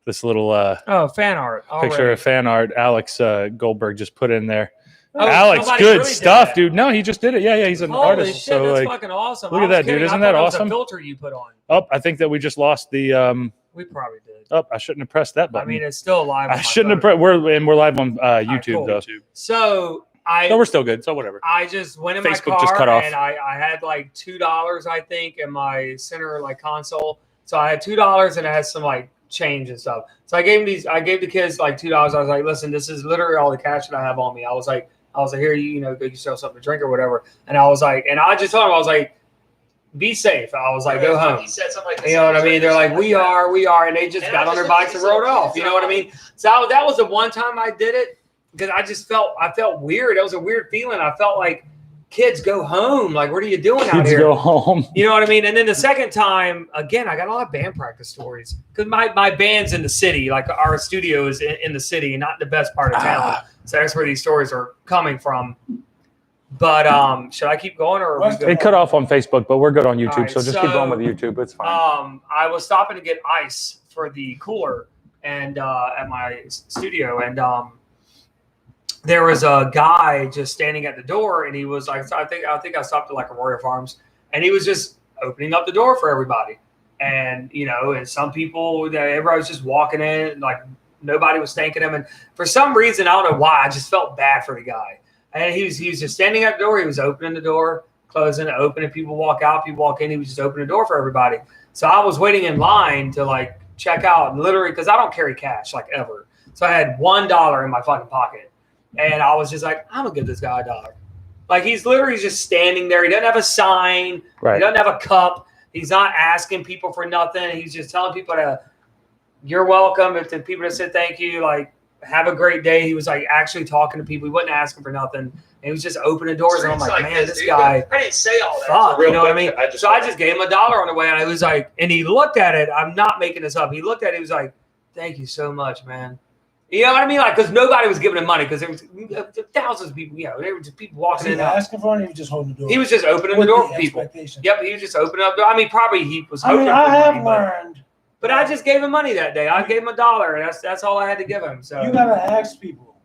Oh, fan art. picture of fan art Alex Goldberg just put in there. Oh, Alex, somebody good really did stuff, that. dude. No, he just did it. Yeah, he's an Holy artist. shit, So that's like, fucking awesome. look I at that, was dude. kidding. Isn't I that thought it was awesome? a filter you put on. I think that we just lost the. We probably did. I shouldn't have pressed that I button. mean, it's still alive. I shouldn't have pressed. We're live on YouTube cool. though. So No, we're still good. So whatever. I just went in Facebook my car just cut off. and I had like $2, I think, in my center like console. So I had $2 and I had some like change and stuff. So I gave the kids like $2. I was like, listen, this is literally all the cash that I have on me. I was like, here, go get yourself something to drink or whatever. And I was like, and I just told him, I was like, be safe. I was like, go home. He said something like this. You know what I mean? They're like, we are. And they just got on their bikes and rode off. You know what I mean? So that was the one time I did it because I felt weird. It was a weird feeling. I felt like, kids, go home. Like, what are you doing out Kids here? go home. You know what I mean? And then the second time, again, I got a lot of band practice stories because my band's in the city. Like, our studio is in the city, not the best part of town. So that's where these stories are coming from. But should I keep going or? Are we good? It cut off on Facebook, but we're good on YouTube. Alright, so just keep going with YouTube. It's fine. I was stopping to get ice for the cooler and at my studio, and there was a guy just standing at the door, and he was like, I think I stopped at like Aurora Farms, and he was just opening up the door for everybody. And and some people, everybody was just walking in, like nobody was thanking him. And for some reason, I don't know why, I just felt bad for the guy. And he was just standing at the door. He was opening the door, closing it, opening. People walk out, people walk in. He was just opening the door for everybody. So I was waiting in line to like check out, and literally, because I don't carry cash like ever. So I had $1 in my fucking pocket. And I was just like, I'm going to give this guy $1. Like, he's literally just standing there. He doesn't have a sign. Right. He doesn't have a cup. He's not asking people for nothing. He's just telling people you're welcome. If the people that said thank you, like, have a great day. He was, like, actually talking to people. He wasn't asking for nothing. And he was just opening doors. And I'm like, man, this guy. I didn't say all that. Fuck, Real you know what I quick, mean? So I just gave him $1 on the way. And I was like, and he looked at it. I'm not making this up. He looked at it. He was like, thank you so much, man. You know what I mean? Like, because nobody was giving him money because there was thousands of people. There were just people Was walking he in and out. asking for it? Or he was just holding the door. He was just opening the With door the for people. expectation. Yep, he was just opening up. I mean, probably he was I hoping mean, I for have money, learned. but I just gave him money that day. I gave him $1, and that's all I had to give him. So You gotta ask people.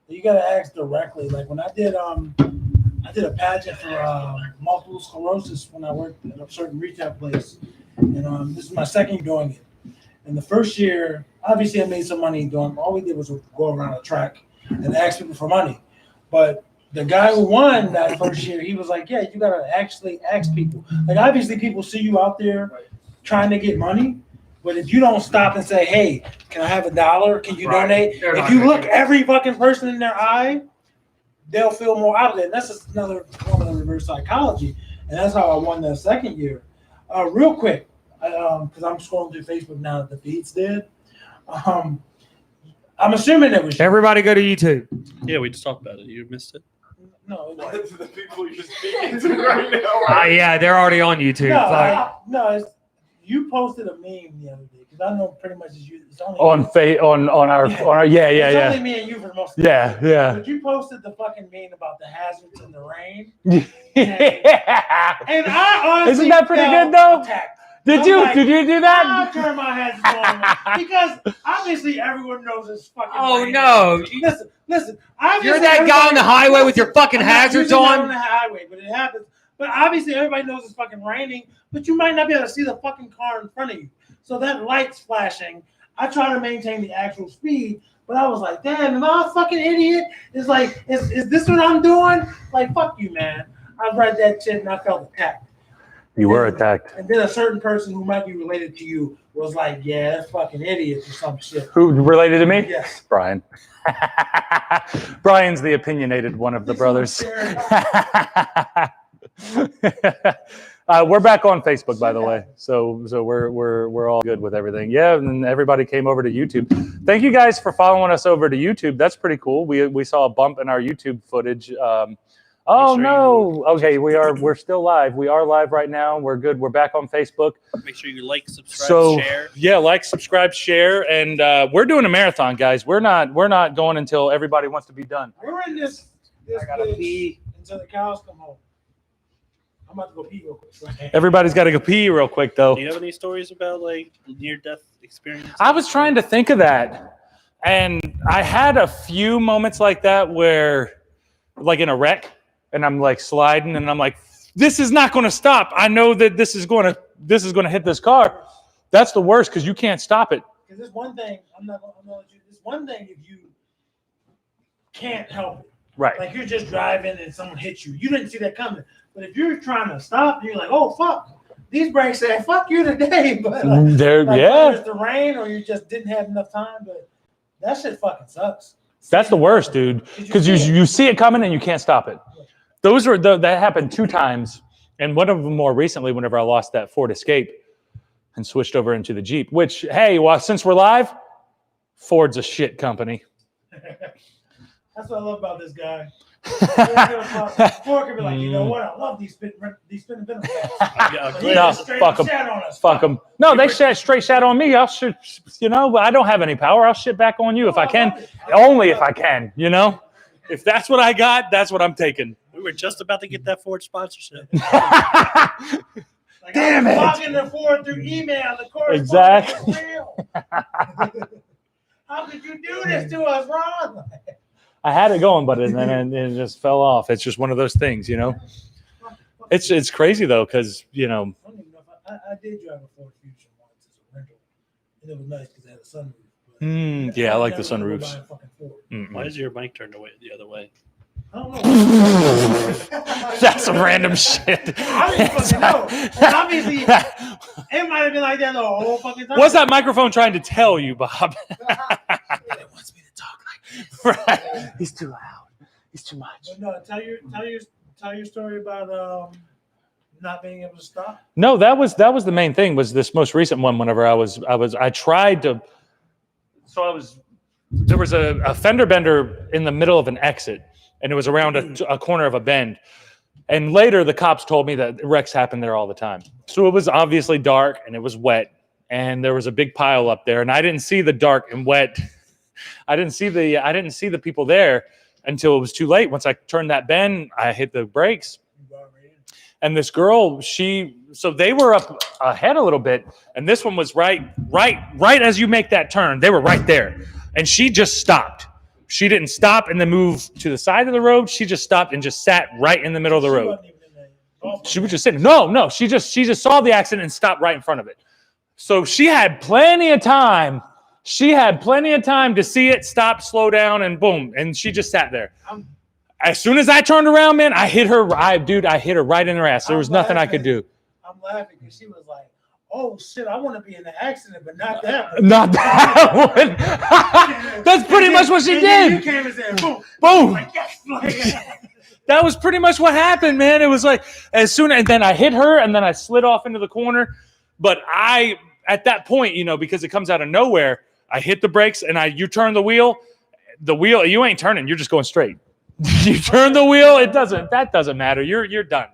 You gotta ask directly. Like when I did a pageant for multiple sclerosis when I worked at a certain retail place, and this is my second year doing it. And the first year, obviously, I made some money doing. All we did was go around a track and ask people for money. But the guy who won that first year, he was like, yeah, you gotta actually ask people. Like obviously people see you out there trying to get money, but if you don't stop and say, hey, can I have $1? Can you donate? They're If not you gonna look do it. every fucking person in their eye, they'll feel more out of it. And that's just another form of the reverse psychology. And that's how I won that second year. Real quick, because I'm scrolling through Facebook now that the feed's dead. I'm assuming it was you. Everybody go to YouTube. Yeah, we just talked about it. You missed it. No, it wasn't. To the people you're speaking to right now. Yeah, they're already on YouTube. Fuck. No, it's, you posted a meme the other day because I know pretty much it's you. It's only on our It's only me and you for the most. Of yeah. But you posted the fucking meme about the hazards in the rain, yeah. and I honestly Isn't that pretty felt good, though? attacked. Did I'm you like, do I'll that? turn my hazards on because obviously everyone knows it's fucking. Oh raining. no! Listen. Obviously You're that guy on the everybody- highway with your fucking I'm not hazards usually not on. the highway, but it happens. But obviously, everybody knows it's fucking raining, but you might not be able to see the fucking car in front of you. So that light's flashing. I try to maintain the actual speed, but I was like, damn, am I a fucking idiot? It's like, is this what I'm doing? Like, fuck you, man. I read that shit and I felt attacked. You were attacked. And then a certain person who might be related to you was like, yeah, that's fucking idiot or some shit. Who related to me? Yes. Brian. Brian's the opinionated one of the brothers. We're back on Facebook, by the way. So we're all good with everything. Yeah, and everybody came over to YouTube. Thank you guys for following us over to YouTube. That's pretty cool. We saw a bump in our YouTube footage. Oh sure no! Okay, we're still live. We are live right now. We're good. We're back on Facebook. Make sure you like, subscribe, share. Yeah, like, subscribe, share, and we're doing a marathon, guys. We're not going until everybody wants to be done. We're in this I gotta bitch pee. until the cows come home. I'm about to go pee real quick. Everybody's got to go pee real quick, though. Do you have any stories about like near-death experiences? I was trying to think of that, and I had a few moments like that where, like in a wreck, and I'm like sliding, and I'm like, "This is not going to stop. I know that this is going to hit this car." That's the worst because you can't stop it. Because there's one thing I'm not gonna let you. There's one thing if you can't help it, Right. like you're just driving and someone hits you, you didn't see that coming. But if you're trying to stop, you're like, "Oh fuck, these brakes say fuck you today." But like, There, whether yeah. it's the rain or you just didn't have enough time, but that shit fucking sucks. That's the worst, dude. Because you see it coming and you can't stop it. That happened 2 times, and one of them more recently, whenever I lost that Ford Escape and switched over into the Jeep. Which, hey, well, since we're live, Ford's a shit company. That's what I love about this guy. Ford could be like, you know what? I love these spinning benefits. No, fuck 'em. Fuck them. No, they straight shot on me. I'll shit. But I don't have any power. I'll shit back on you if I can. Only if I can. If that's what I got, that's what I'm taking. We were just about to get that Ford sponsorship. Damn it. Talking to Ford through email, the correspondence Exactly. is real. How could you do this to us, Ron? I had it going, but then it just fell off. It's just one of those things, It's crazy though, because I don't even know if I did drive a Ford Fusion once as a rental, and it was nice because it had a sunroof. But yeah, I like the never gonna go sunroofs. buy a fucking Ford. Why is your mic turned away the other way? I don't know. That's some random shit. I don't fucking know. And obviously, it might have been like that the whole fucking time. What's that microphone trying to tell you, Bob? It wants me to talk like Right. He's too loud. He's too much. But no, tell your story about not being able to stop. No, that was the main thing. Was this most recent one? Whenever I tried to. So there was a fender bender in the middle of an exit, and it was around a corner of a bend. And later, the cops told me that wrecks happen there all the time. So it was obviously dark and it was wet, and there was a big pile up there, and I didn't see the dark and wet. I didn't see the people there until it was too late. Once I turned that bend, I hit the brakes. And this girl, so they were up ahead a little bit, and this one was right as you make that turn. They were right there, and she just stopped. She didn't stop and then move to the side of the road. She just stopped and just sat right in the middle of the road. She was just sitting. No, she just saw the accident and stopped right in front of it. So she had plenty of time. She had plenty of time to see it, stop, slow down, and boom, and she just sat there. As soon as I turned around, man, I hit her. I hit her right in her ass. There was nothing I could do. I'm laughing because she was like, "Oh shit, I want to be in the accident, but not that one." Not that one. That's pretty much what she did. You came and said, "Boom, Boom." like, yes. That was pretty much what happened, man. It was like and then I hit her, and then I slid off into the corner. But at that point, because it comes out of nowhere, I hit the brakes and you turn the wheel. The wheel, you ain't turning. You're just going straight. You turn the wheel. That doesn't matter. You're done.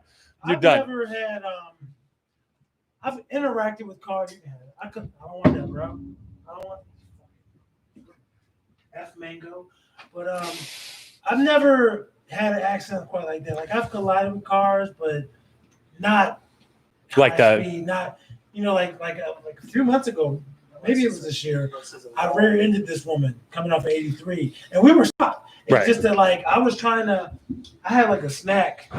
You're done. I've never had. I've interacted with cars. I don't want that, bro. I don't want F mango. But I've never had an accident quite like that. Like I've collided with cars, but not Like high that. speed, not like a few months ago. Maybe it was this year. I rear-ended this woman coming off of 83, and we were stopped. It's Right. just that I was trying to. I had like a snack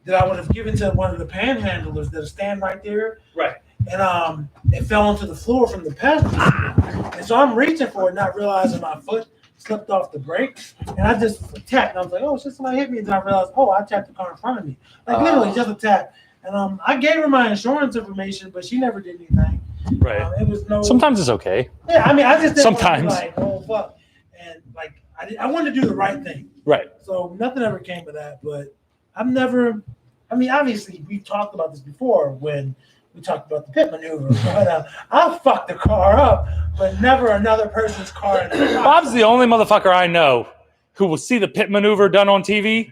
that I would have given to one of the panhandlers that stand right there. Right. And it fell onto the floor from the passenger seat. And so I'm reaching for it, not realizing my foot slipped off the brakes. And I just tapped. And I was like, oh, shit, somebody hit me. And then I realized, oh, I tapped the car in front of me. Like literally just a tap. And I gave her my insurance information, but she never did anything. Right. It was no. Sometimes it's okay. Yeah, I mean, I just didn't Sometimes. want to be like, oh, fuck. And I wanted to do the right thing. Right. So nothing ever came of that. But I've never, obviously, we've talked about this before when we talked about the pit maneuver. But I'll fuck the car up, but never another person's car. Bob's the only motherfucker I know who will see the pit maneuver done on TV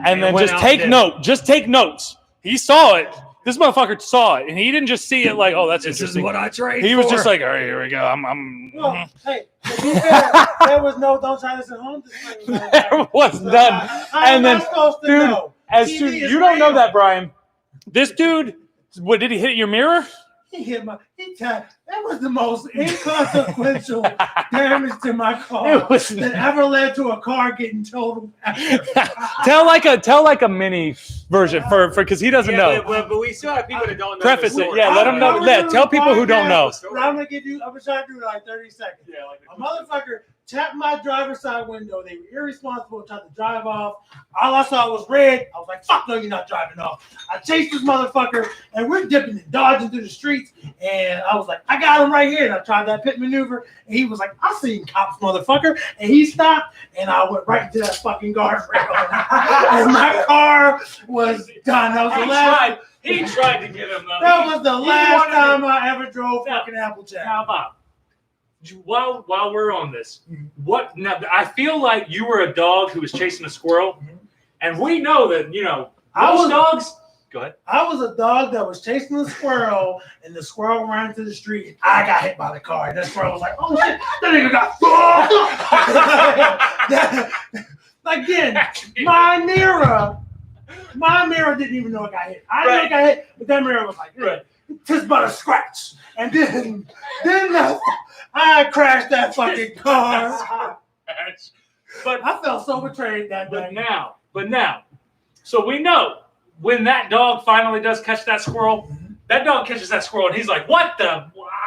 and then just take note. Just take notes. He saw it. This motherfucker saw it, and he didn't just see it like, "Oh, that's interesting." I trained He was just like, "All right, here we go." I'm Well, hey, to be fair, there was no "don't try this at home." There was none. And then, dude, as soon you don't know that, Brian. This dude, what did he hit your mirror? He tapped. That was the most inconsequential damage to my car It was that ever led to a car getting totaled. tell like a mini version for because he doesn't know. But we still have people that don't know. Preface the it, story. yeah. Let them know. Tell people who don't know. I'm gonna give you. I'm gonna try to do it like 30 seconds. Yeah, like A motherfucker tapped my driver's side window. They were irresponsible, tried to drive off. All I saw was red. I was like, fuck no, you're not driving off. I chased this motherfucker, and we're dipping and dodging through the streets. And I was like, I got him right here. And I tried that pit maneuver. And he was like, I seen cops, motherfucker. And he stopped, and I went right into that fucking guardrail. And my car was done. That was the last. He tried to get him. That was the last time I ever drove fucking Applejack. Now, Bob, while we're on this, what? Now, I feel like you were a dog who was chasing a squirrel, and we know that I was- dogs. Go ahead. I was a dog that was chasing the squirrel, and the squirrel ran into the street, and I got hit by the car. And that squirrel was like, oh shit, that nigga got Again, my mirror didn't even know it got hit. I knew it got hit, but that mirror was like, Right. just but a scratch. And then I crashed that fucking car. But I felt so betrayed that day. But now, so we know when that dog finally does catch that squirrel, that dog catches that squirrel, and he's like, "What the?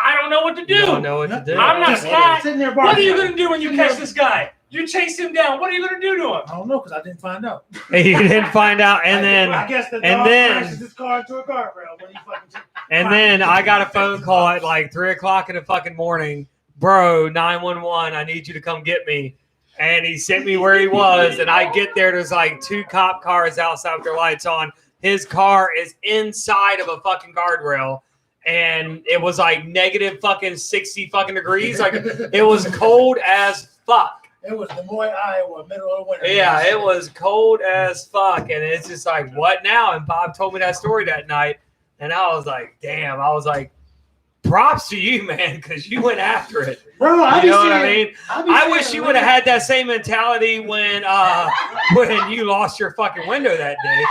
I don't know what to do. Don't know what to do. I'm not scared. Sitting there What are you barking. going to do when you catch this guy? You chase him down. What are you going to do to him?" I don't know because I didn't find out. You didn't find out, and I guess the and dog then- crashes his car into a guardrail when he fucking. And then I got a phone call at like 3:00 in the fucking morning. Bro, 911, I need you to come get me. And he sent me where he was. And I get there, there's like 2 cop cars outside with their lights on. His car is inside of a fucking guardrail. And it was like negative fucking 60 fucking degrees. Like it was cold as fuck. It was Des Moines, Iowa, middle of winter. Yeah, it was cold as fuck. And it's just like, what now? And Bob told me that story that night. And I was like, damn. I was like, props to you, man, because you went after it. Bro, You know what I mean? I wish you would have had that same mentality when you lost your fucking window that day.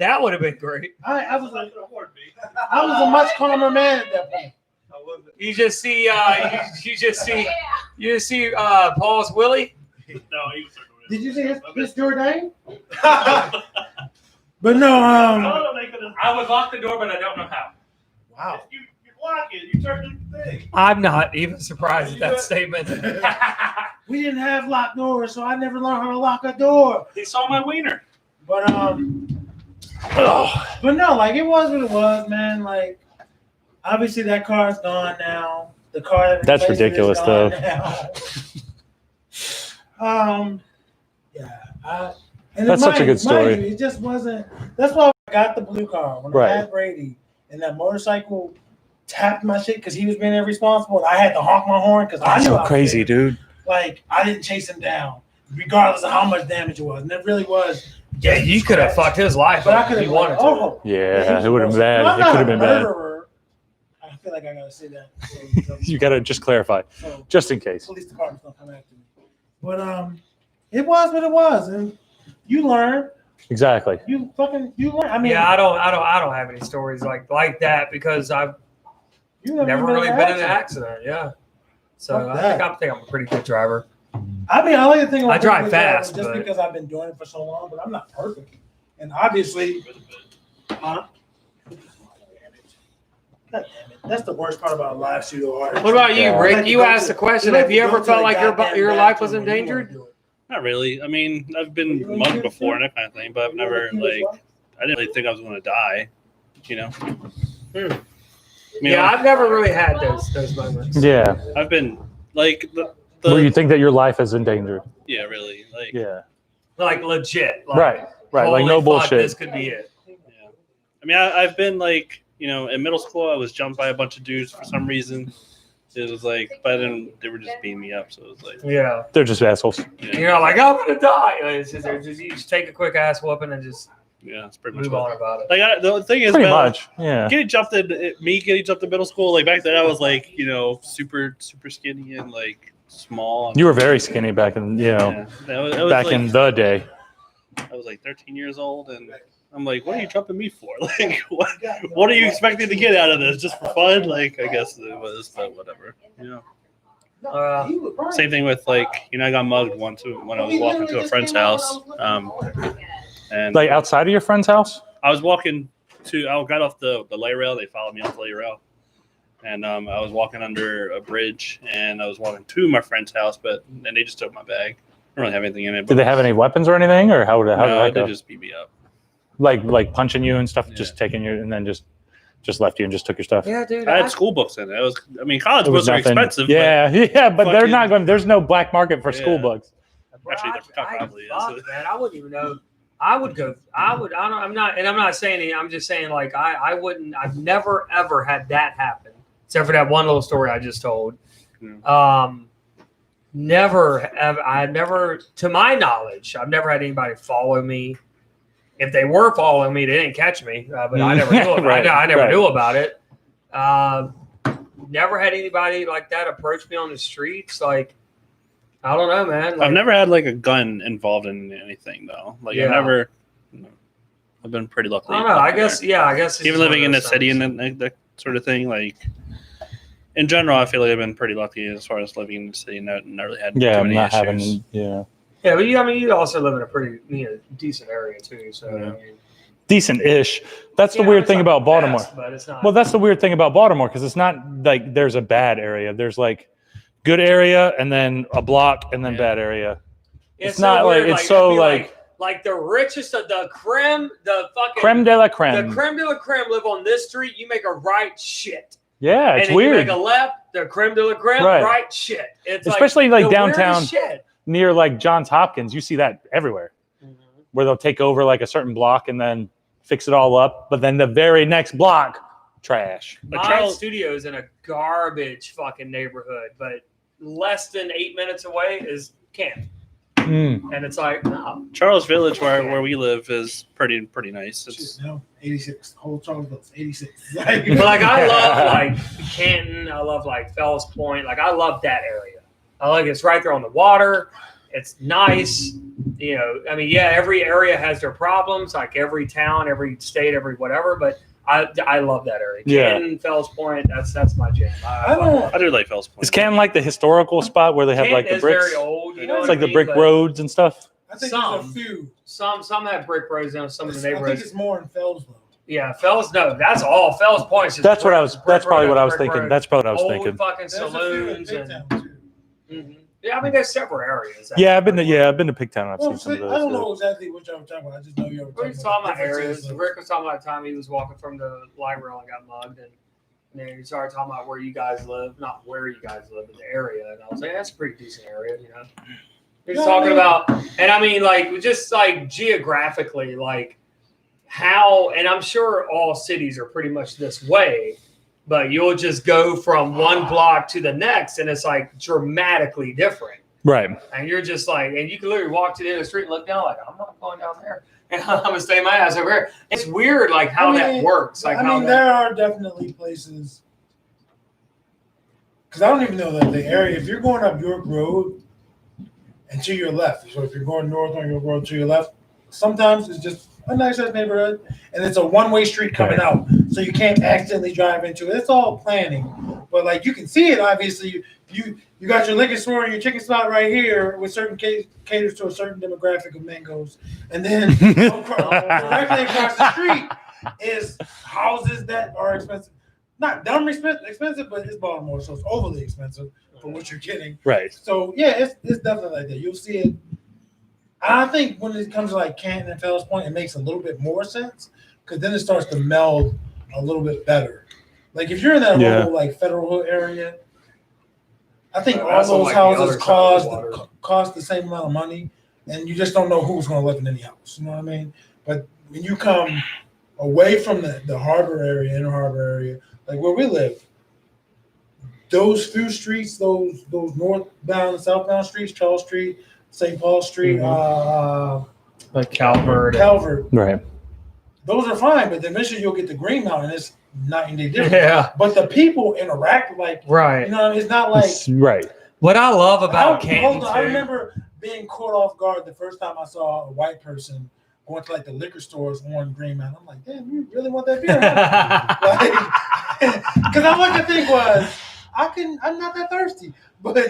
That would have been great. I was a much calmer man at that point. You just see you just see Paul's Willie. No, he was circling. Did you see his Jordan? But no, I would lock the door, but I don't know how. wow. You lock it. You turn the thing. I'm not even surprised at that statement. we didn't have locked doors, so I never learned how to lock a door. He saw my wiener. But but no, like it was what it was, man. Like obviously that car's gone now. The car that That's replaced it is ridiculous, gone though. now. And That's such a good story. It just wasn't. That's why I got the blue car when Right. I had Brady, and that motorcycle tapped my shit because he was being irresponsible. I had to honk my horn because I That's knew so I was crazy, there. dude. Like I didn't chase him down, regardless of how much damage it was, and it really was. Yeah, you could have fucked his life But I up could if have you wanted to. Oh, Yeah, he it would have was been bad. I'm It not could have a been bad. murderer. I feel like I gotta say that. You got to just clarify, So, just in case. police department's gonna come after me. But it was what it was, and you learn. Exactly. You learn. I mean, Yeah, I don't have any stories like that because I've you never really been in an accident. accident. Yeah, so Fuck I think I'm a pretty good driver. I mean, I like to think I'm I drive pretty good driver fast, just but- because I've been doing it for so long, but I'm not perfect. And obviously, God damn it. That's the worst part about a live studio audience. What about you, Yeah. Rick? You asked the question. Have you ever felt like your life was endangered? Not really. I mean, I've been mugged before and that kind of thing, but I've never I didn't really think I was going to die. You know. I mean, Yeah, I've never really had those moments. Yeah. I've been like the Where you think that your life is in danger. yeah, really like Yeah. Like legit. Like, Right. Right. Like holy no fuck, bullshit. This could be it. yeah. I mean, I've been like in middle school, I was jumped by a bunch of dudes for some reason. It was like, but then they were just beating me up, so it was like, Yeah. They're just assholes. You're not like, I'm gonna die. It's just, you just take a quick ass whooping and just yeah, it's pretty much move what. on about it. Like the thing is, Pretty about much. Yeah. getting jumped in middle school. Like back then, I was like super skinny and like small. You were very skinny back in, yeah, that was back like, in the day. I was like 13 years old, and I'm like, what are you jumping me for? Like, what are you expecting to get out of this? Just for fun? Like, I guess it was, but whatever. Yeah. Same thing with like, I got mugged once when I was walking to a friend's house. And Like outside of your friend's house? I was walking I got off the light rail. They followed me off the light rail. And I was walking under a bridge, and I was walking to my friend's house, but then they just took my bag. I don't really have anything in it. Did they have any weapons or anything, or how did No, that they go? just beat me up. Like punching you and stuff, Yeah. just taking you, and then just left you and just took your stuff. Yeah, dude. I had school books in it. College It was books are nothing. expensive. Yeah, yeah, but they're fucking- not going. There's no black market for school Yeah. books. Actually, there probably is. Man, I wouldn't even know. I'm not saying it. I'm just saying, like, I've never, ever had that happen, except for that one little story I just told. Never, to my knowledge, I've never had anybody follow me. If they were following me, they didn't catch me, but I never knew. Right, I never right. knew about it. Never had anybody like that approach me on the streets. Like, I don't know, man. Like, I've never had like a gun involved in anything though. Like Yeah. I've been pretty lucky. I don't know. I guess it's Even just living one in of the those city things. and that sort of thing, like in general, I feel like I've been pretty lucky as far as living in the city and not really had Yeah, too I'm many not issues. having. Yeah, Yeah, but you also live in a pretty decent area too. So Yeah. I mean, decent-ish. That's the yeah, weird it's thing not about the Baltimore. best, but it's not. Well, that's the weird thing about Baltimore because it's not like there's a bad area. There's like good area and then a block and then Yeah. bad area. it's it's not like- weird, it's so, it'd be like- like the richest of the creme, the fucking Creme de la the creme. creme de la creme live on this street. You make a right shit, Yeah, and it's then weird. you make a left. The creme de la creme, Right. right shit. It's Especially, like, the downtown. weirdest shit. Near like Johns Hopkins, you see that everywhere where they'll take over like a certain block and then fix it all up. But then the very next block, trash. Like My Charles, studio's in a garbage fucking neighborhood, but less than 8 minutes away is camp, and it's like, no. Charles Village, where we live, is pretty nice. It's No, 86. The whole Charlottesville's 86. But like I love like Canton, I love like Fells Point, like I love that area. I like it's right there on the water. It's nice. I mean, yeah, every area has their problems, like every town, every state, every whatever, but I love that area. Yeah. Canton, Fells Point, that's my jam. I don't. I do like Fells Point. Is Canton like the historical spot where they have like the is bricks? very old, you know. It's what like I the mean? brick But roads and stuff. I think Some. there's a few. Some have brick roads in some of the I think neighborhoods. it's more in Fellsville. Yeah, Fells. No, that's all. Fells Point. Is That's what I was. brick That's probably road, what I was brick thinking. road. That's probably what I was Old thinking. fucking There's a few in saloons Big and. Town, too. Mhm. Yeah, I mean, there's several areas. Yeah, I've been to Pigtown. I've Well, seen some of those. I don't know exactly what y'all were talking about. I just know you were We're talking talking about differences areas. of- Rick was talking about the time he was walking from the library and got mugged, and then he started talking about where you guys live, not where you guys live, but the area. And I was like, that's a pretty decent area, you know. He was No, I talking mean- about, and I mean, like, just like geographically, like how, and I'm sure all cities are pretty much this way, but you'll just go from one block to the next, and it's like dramatically different. Right. And you're just like, and you can literally walk to the end of the street and look down, like, I'm not going down there. And I'm gonna stay my ass over here. It's weird, like how that works. Like, I how mean, that, there are definitely places because I don't even know that the area. If you're going up York Road and to your left, so if you're going north on York Road to your left, sometimes it's just a nice ass neighborhood, and it's a one-way street coming out, so you can't accidentally drive into it. It's all planning, but like you can see it. Obviously, you got your liquor store and your chicken spot right here, with certain caters to a certain demographic of mangoes, and then directly across the street is houses that are expensive. Not dumb expensive, but it's Baltimore, so it's overly expensive for what you're getting. Right. So yeah, it's definitely like that. You'll see it. I think when it comes to like Canton and Fells Point, it makes a little bit more sense because then it starts to meld a little bit better. Like if you're in that whole like Federal Hood area, I think all that's on, those like, the houses other side of the water. cost the same amount of money, and you just don't know who's going to live in any house. You know what I mean? But when you come away from the harbor area, inner harbor area, like where we live, those few streets, those northbound and southbound streets, Charles Street, St. Paul Street, like Calvert. Right. Those are fine, but the mission you'll get to Green Mountain is night and day different. Yeah. But the people interact like, Right. you know what I mean? It's not like Right. What I love about Canton, I remember being caught off guard the first time I saw a white person going to like the liquor stores on Green Mountain. I'm like, damn, you really want that beer? Because what the thing was, I'm not that thirsty, but they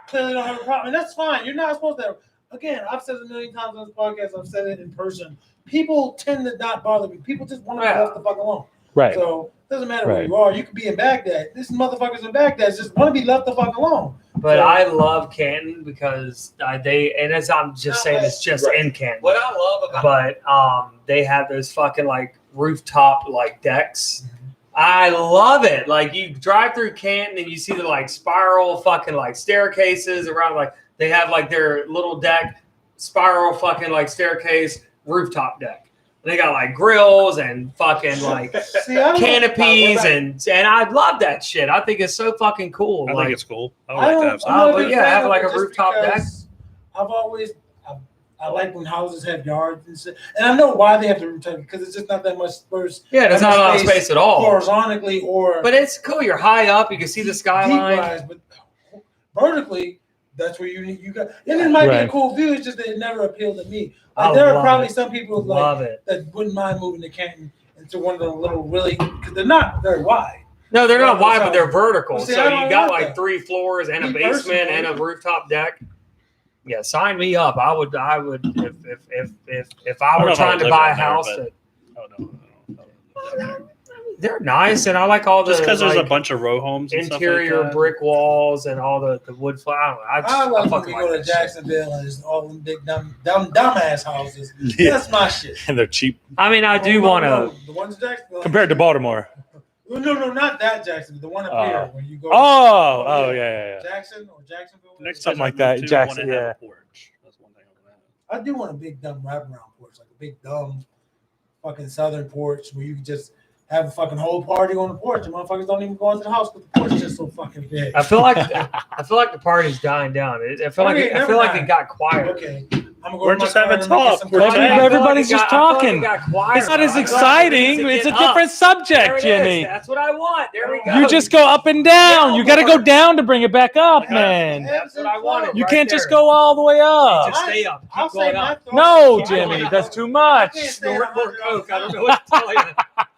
clearly don't have a problem, and that's fine. You're not supposed to. Again, I've said it a million times on this podcast. I've said it in person. People tend to not bother me. People just want to be left the fuck alone. Right. So it doesn't matter where you are. You could be in Baghdad. This motherfuckers in Baghdad just want to be left the fuck alone. But I love Canton because and as I'm just saying, it's just in Canton. What I love about But they have those fucking like rooftop like decks. I love it. Like you drive through Canton and you see the like spiral fucking like staircases around, like they have like their little deck, spiral fucking like staircase, rooftop deck. They got like grills and fucking like canopies and I love that shit. I think it's so fucking cool. I like, think it's cool. I would like to have I'm some. not a but big yeah, fan have of like it a just rooftop deck. because I like when houses have yards and shit. And I know why they have the rooftop because it's just not that much space. Yeah, there's not a lot of space at all. Horizontally or But it's cool. You're high up. You can see the skyline. deep-wise, but vertically, that's where you got. And it might be a cool view. It's just that it never appealed to me. Like, there are probably some people that wouldn't mind moving to Canton into one of the little really because they're not very wide. No, they're not wide, but they're vertical. Well, see, so I don't you got want like that. 3 floors and a Me basement personally. and a rooftop deck. Yeah, sign me up. I would if I were trying to buy a house. They're nice, and I like all the Just because there's a like, bunch of row homes and interior stuff like that. brick walls and all the wood flower. I like when fucking we go to that shit. Jacksonville and it's all them big dumbass houses. That's my shit. And they're cheap I mean, I do want to. The ones in Jacksonville compared to Baltimore. No, not that Jacksonville. The one up here when you go. Yeah. Jackson or Jacksonville. Next Something time I like that, move to, Jackson, I want to have yeah. a porch. That's one thing I want to have. I do want a big dumb wraparound porch, like a big dumb fucking southern porch where you can just have a fucking whole party on the porch. And motherfuckers don't even go into the house because the porch is just so fucking big. I feel like the party's dying down. I feel like it got quiet. Okay. I'm We're just having talk. Everybody's just talking. It's not as exciting. It's a different subject, Jimmy. That's what I want. There we go. You just go up and down. You got to go down to bring it back up, man. That's what I wanted. You right can't there. just go all the way up. Just stay up. I'll Keep going say my up. thought. No, Jimmy, that's too much. Snort more coke. I don't know what to tell you.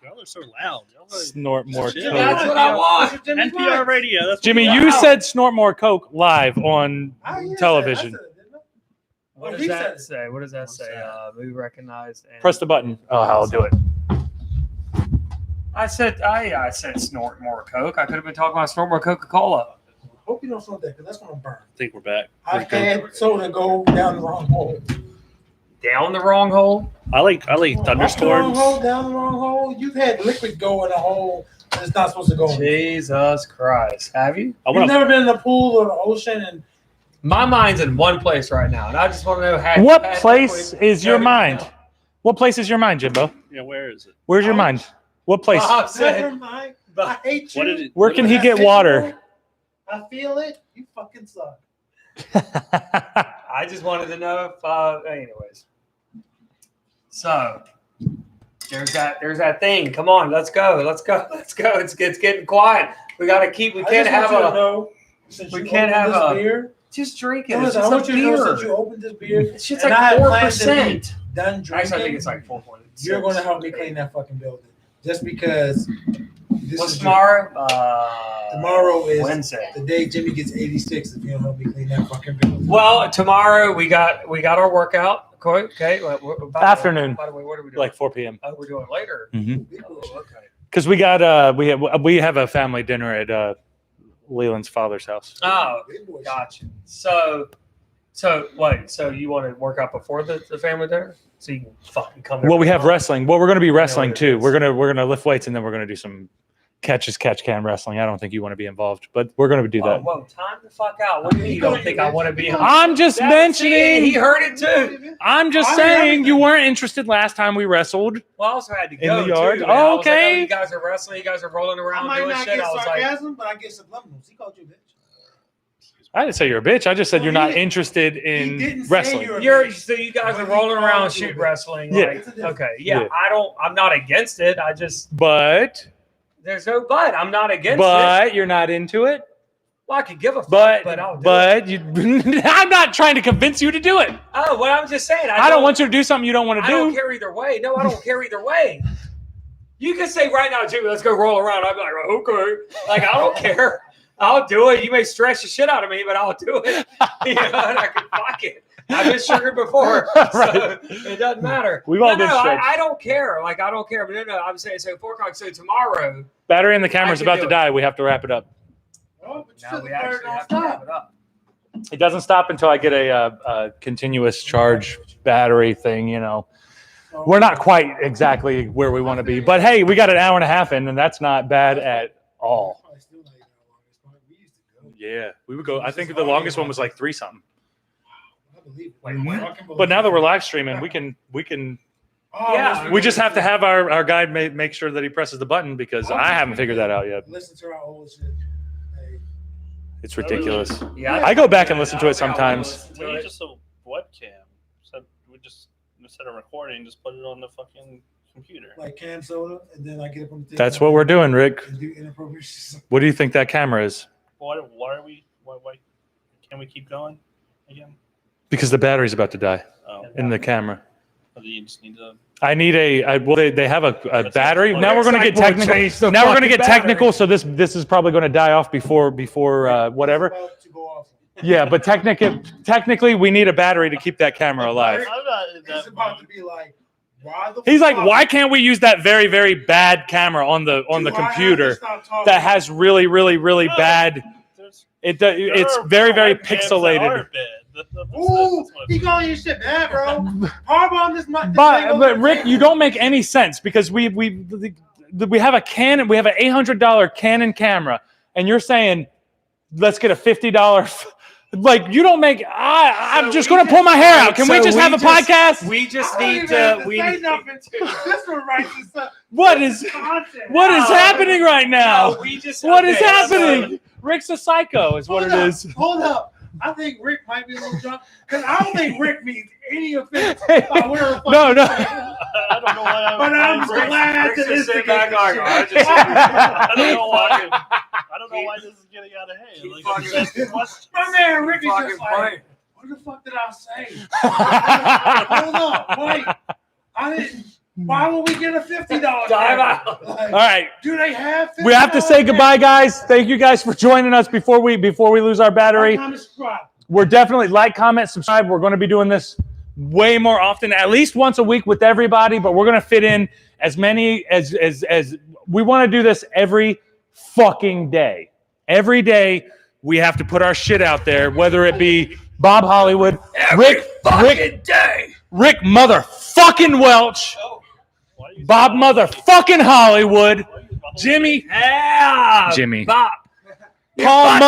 Y'all are so loud. Y'all are Snort more Shit. coke. That's what I want. NPR radio. That's what Jimmy, we you got. said snort more coke live on television. What Oh, does he that said it. say? What does that say? Movie recognized. And Press the button. Oh, I'll do it. I said snort more coke. I could have been talking about snort more Coca-Cola. Hope you don't smoke that because that's gonna burn. I think we're back. I've had soda go down the wrong hole. Down the wrong hole. I like Up the wrong thunderstorms. hole, down the wrong hole. You've had liquid go in a hole that's not supposed to go in. Jesus Christ. Have you? I You've want to. never been in the pool or the ocean and My mind's in one place right now, and I just want to know how. What place is your mind? What place is your mind, Jimbo? Yeah, where is it? Where's your mind? What place? Bob said, never mind. I hate you. What did it? Where can he get water? I feel it. You fucking suck. I just wanted to know if. Anyways, so there's that thing. Come on, let's go. It's getting quiet. We gotta keep. We can't have a. We can't have a beer. Just drink it. It's I just want a you to know beer. since you opened this beer, It's just and I like have 4%. plans to be done Actually, I think drinking, it's like 4.6. you're going to help me clean that fucking building. Just because this What's is tomorrow? tomorrow is Wednesday. the day Jimmy gets 86 if you don't help me clean that fucking building. Well, tomorrow we got our workout. Okay. Afternoon. By the way, what are we doing? Like 4 p.m. Oh, we're doing it later. Oh, okay. Because we got we have a family dinner at Leland's father's house. Oh, gotcha. So wait. So you want to work out before the family dinner, so you can fucking come there. Well, we have wrestling. Well, we're going to be wrestling what it too. is. We're gonna lift weights and then we're gonna do some catch can wrestling. I don't think you want to be involved, but we're gonna do that. Whoa, time the fuck out. What do you mean you don't think I want to be? I'm just mentioning. He heard it too. I'm just saying you weren't interested last time we wrestled. Well, I also had to In go the yard? too. Man. I was like, Okay. you guys are wrestling. You guys are rolling I around might doing not shit. get I was like, sarcasm, but I get subliminals. He called you a bitch. I didn't say you're a bitch. I just said No, you're he not didn't. interested He in didn't say wrestling. you're- so you guys are When he rolling around called you a shoot bitch. wrestling. Yeah. Like, It's a difference. okay. Yeah. Yeah. I'm not against it. I just But there's no but. I'm not against it. you're not into it. Well, I could give a fuck, but I'll do it. you, I'm not trying to convince you to do it. Oh, well, I'm just saying. I don't want you to do something you don't want to I don't do. care either way. No, I don't care either way. You can say right now, Jimmy, let's go roll around. I'd be like, okay. Like, I don't care. I'll do it. You may stretch the shit out of me, but I'll do it. You know, and I can fuck it. I've been sugared before, so Right. it doesn't matter. We've all No, been no, stretched. I don't care. Like, I don't care. But no, I'm saying, so 4 o'clock. So tomorrow, Battery in the camera's I can about do to it. die. We have to wrap it up. Oh, but you now said we the bird actually don't have to wrap stop. it up. It doesn't stop until I get a continuous charge battery thing. You know, we're not quite exactly where we want to be, but hey, we got an hour and a half in, and that's not bad at all. Probably still not even how long it's been. We used to go. Yeah, we would go. I think the longest one was like 3 something. I believe it. Like, I when? can believe But now that we're it. live streaming, we can. Oh, Yeah. listen We just have to her. have our guy make sure that he presses the button because I haven't figured that out yet. Listen to our old shit. Hey. It's ridiculous. Yeah, I go back and listen to it I think I'll sometimes. listen to We need it. just a webcam. So we just instead of recording, just put it on the fucking computer. Like can soda, and then I get up on the thing. That's what we're doing, Rick. And do inappropriate shit. What do you think that camera is? Why are we? Why can we keep going again? Because the battery's about to die Oh, in the camera. you just need to. I need well, they have a That's battery. like- Now we're going to get Like, we'll technical. change the Now we're going to fucking get battery. technical. So this is probably going to die off before whatever. It's about to go off. Yeah, but technically we need a battery to keep that camera alive. I'm not in It's that about to mood. be like, why the He's like, fuck why can't we use that very, very bad camera on the do I have to computer stop talking? that has really, really, really No. bad? There's- It's there are very, very webcams that pixelated. are bad. Ooh, he calling your shit bad, bro. Hardball this mic. But Rick, you don't make any sense because we have a Canon, we have an $800 Canon camera, and you're saying let's get a $50. Like you don't make. I'm So just we going to pull my hair out. Can we so just we have a just- podcast? We just I don't need even have to. to We say need nothing. This one writes this up. What is Content. what is No. happening right now? No, we just. What is okay, happening? Rick's a psycho, is what Hold it up, is. Hold up. I think Rick might be a little drunk because I don't think Rick means any offense by whatever the fuck No, he's no. saying. I don't know why But I'm I'm glad Rick's to just sitting instigate back this like, shit. I just- I don't know why. I don't know why this is getting out of hand. Keep Like, fucking- I'm asking questions. My man Rick is Fucking just playing. like, what the fuck did I say? Hold up, wait. I didn't. Why would we get a $50? Dive out. Like, All right. do they have? $50 We have to say goodbye, guys. Thank you guys for joining us before we lose our battery. Comment, subscribe. We're definitely like, comment, subscribe. We're going to be doing this way more often, at least once a week with everybody, but we're going to fit in as many as we want to do this every fucking day. Every day we have to put our shit out there, whether it be Bob Hollywood, Every fucking day. Rick motherfucking Welch, Bob motherfucking Hollywood, Jimmy, Yeah. Bob. Paul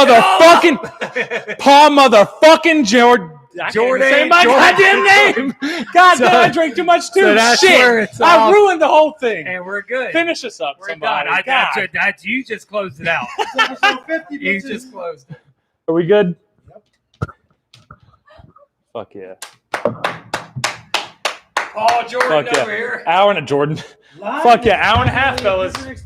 motherfucking Jordan. Say my goddamn name. God damn, I drank too much too. So that's where Shit, it's I all- ruined the whole thing. And we're good. Finish us up, We're somebody. done. God. That's you just closed it out. Episode 50, You bitches. just closed it. Are we good? Fuck yeah. Paul Jordan Fuck yeah. over here. Hour and a Jordan. Live Fuck yeah, is hour and a half, definitely fellas. different experience.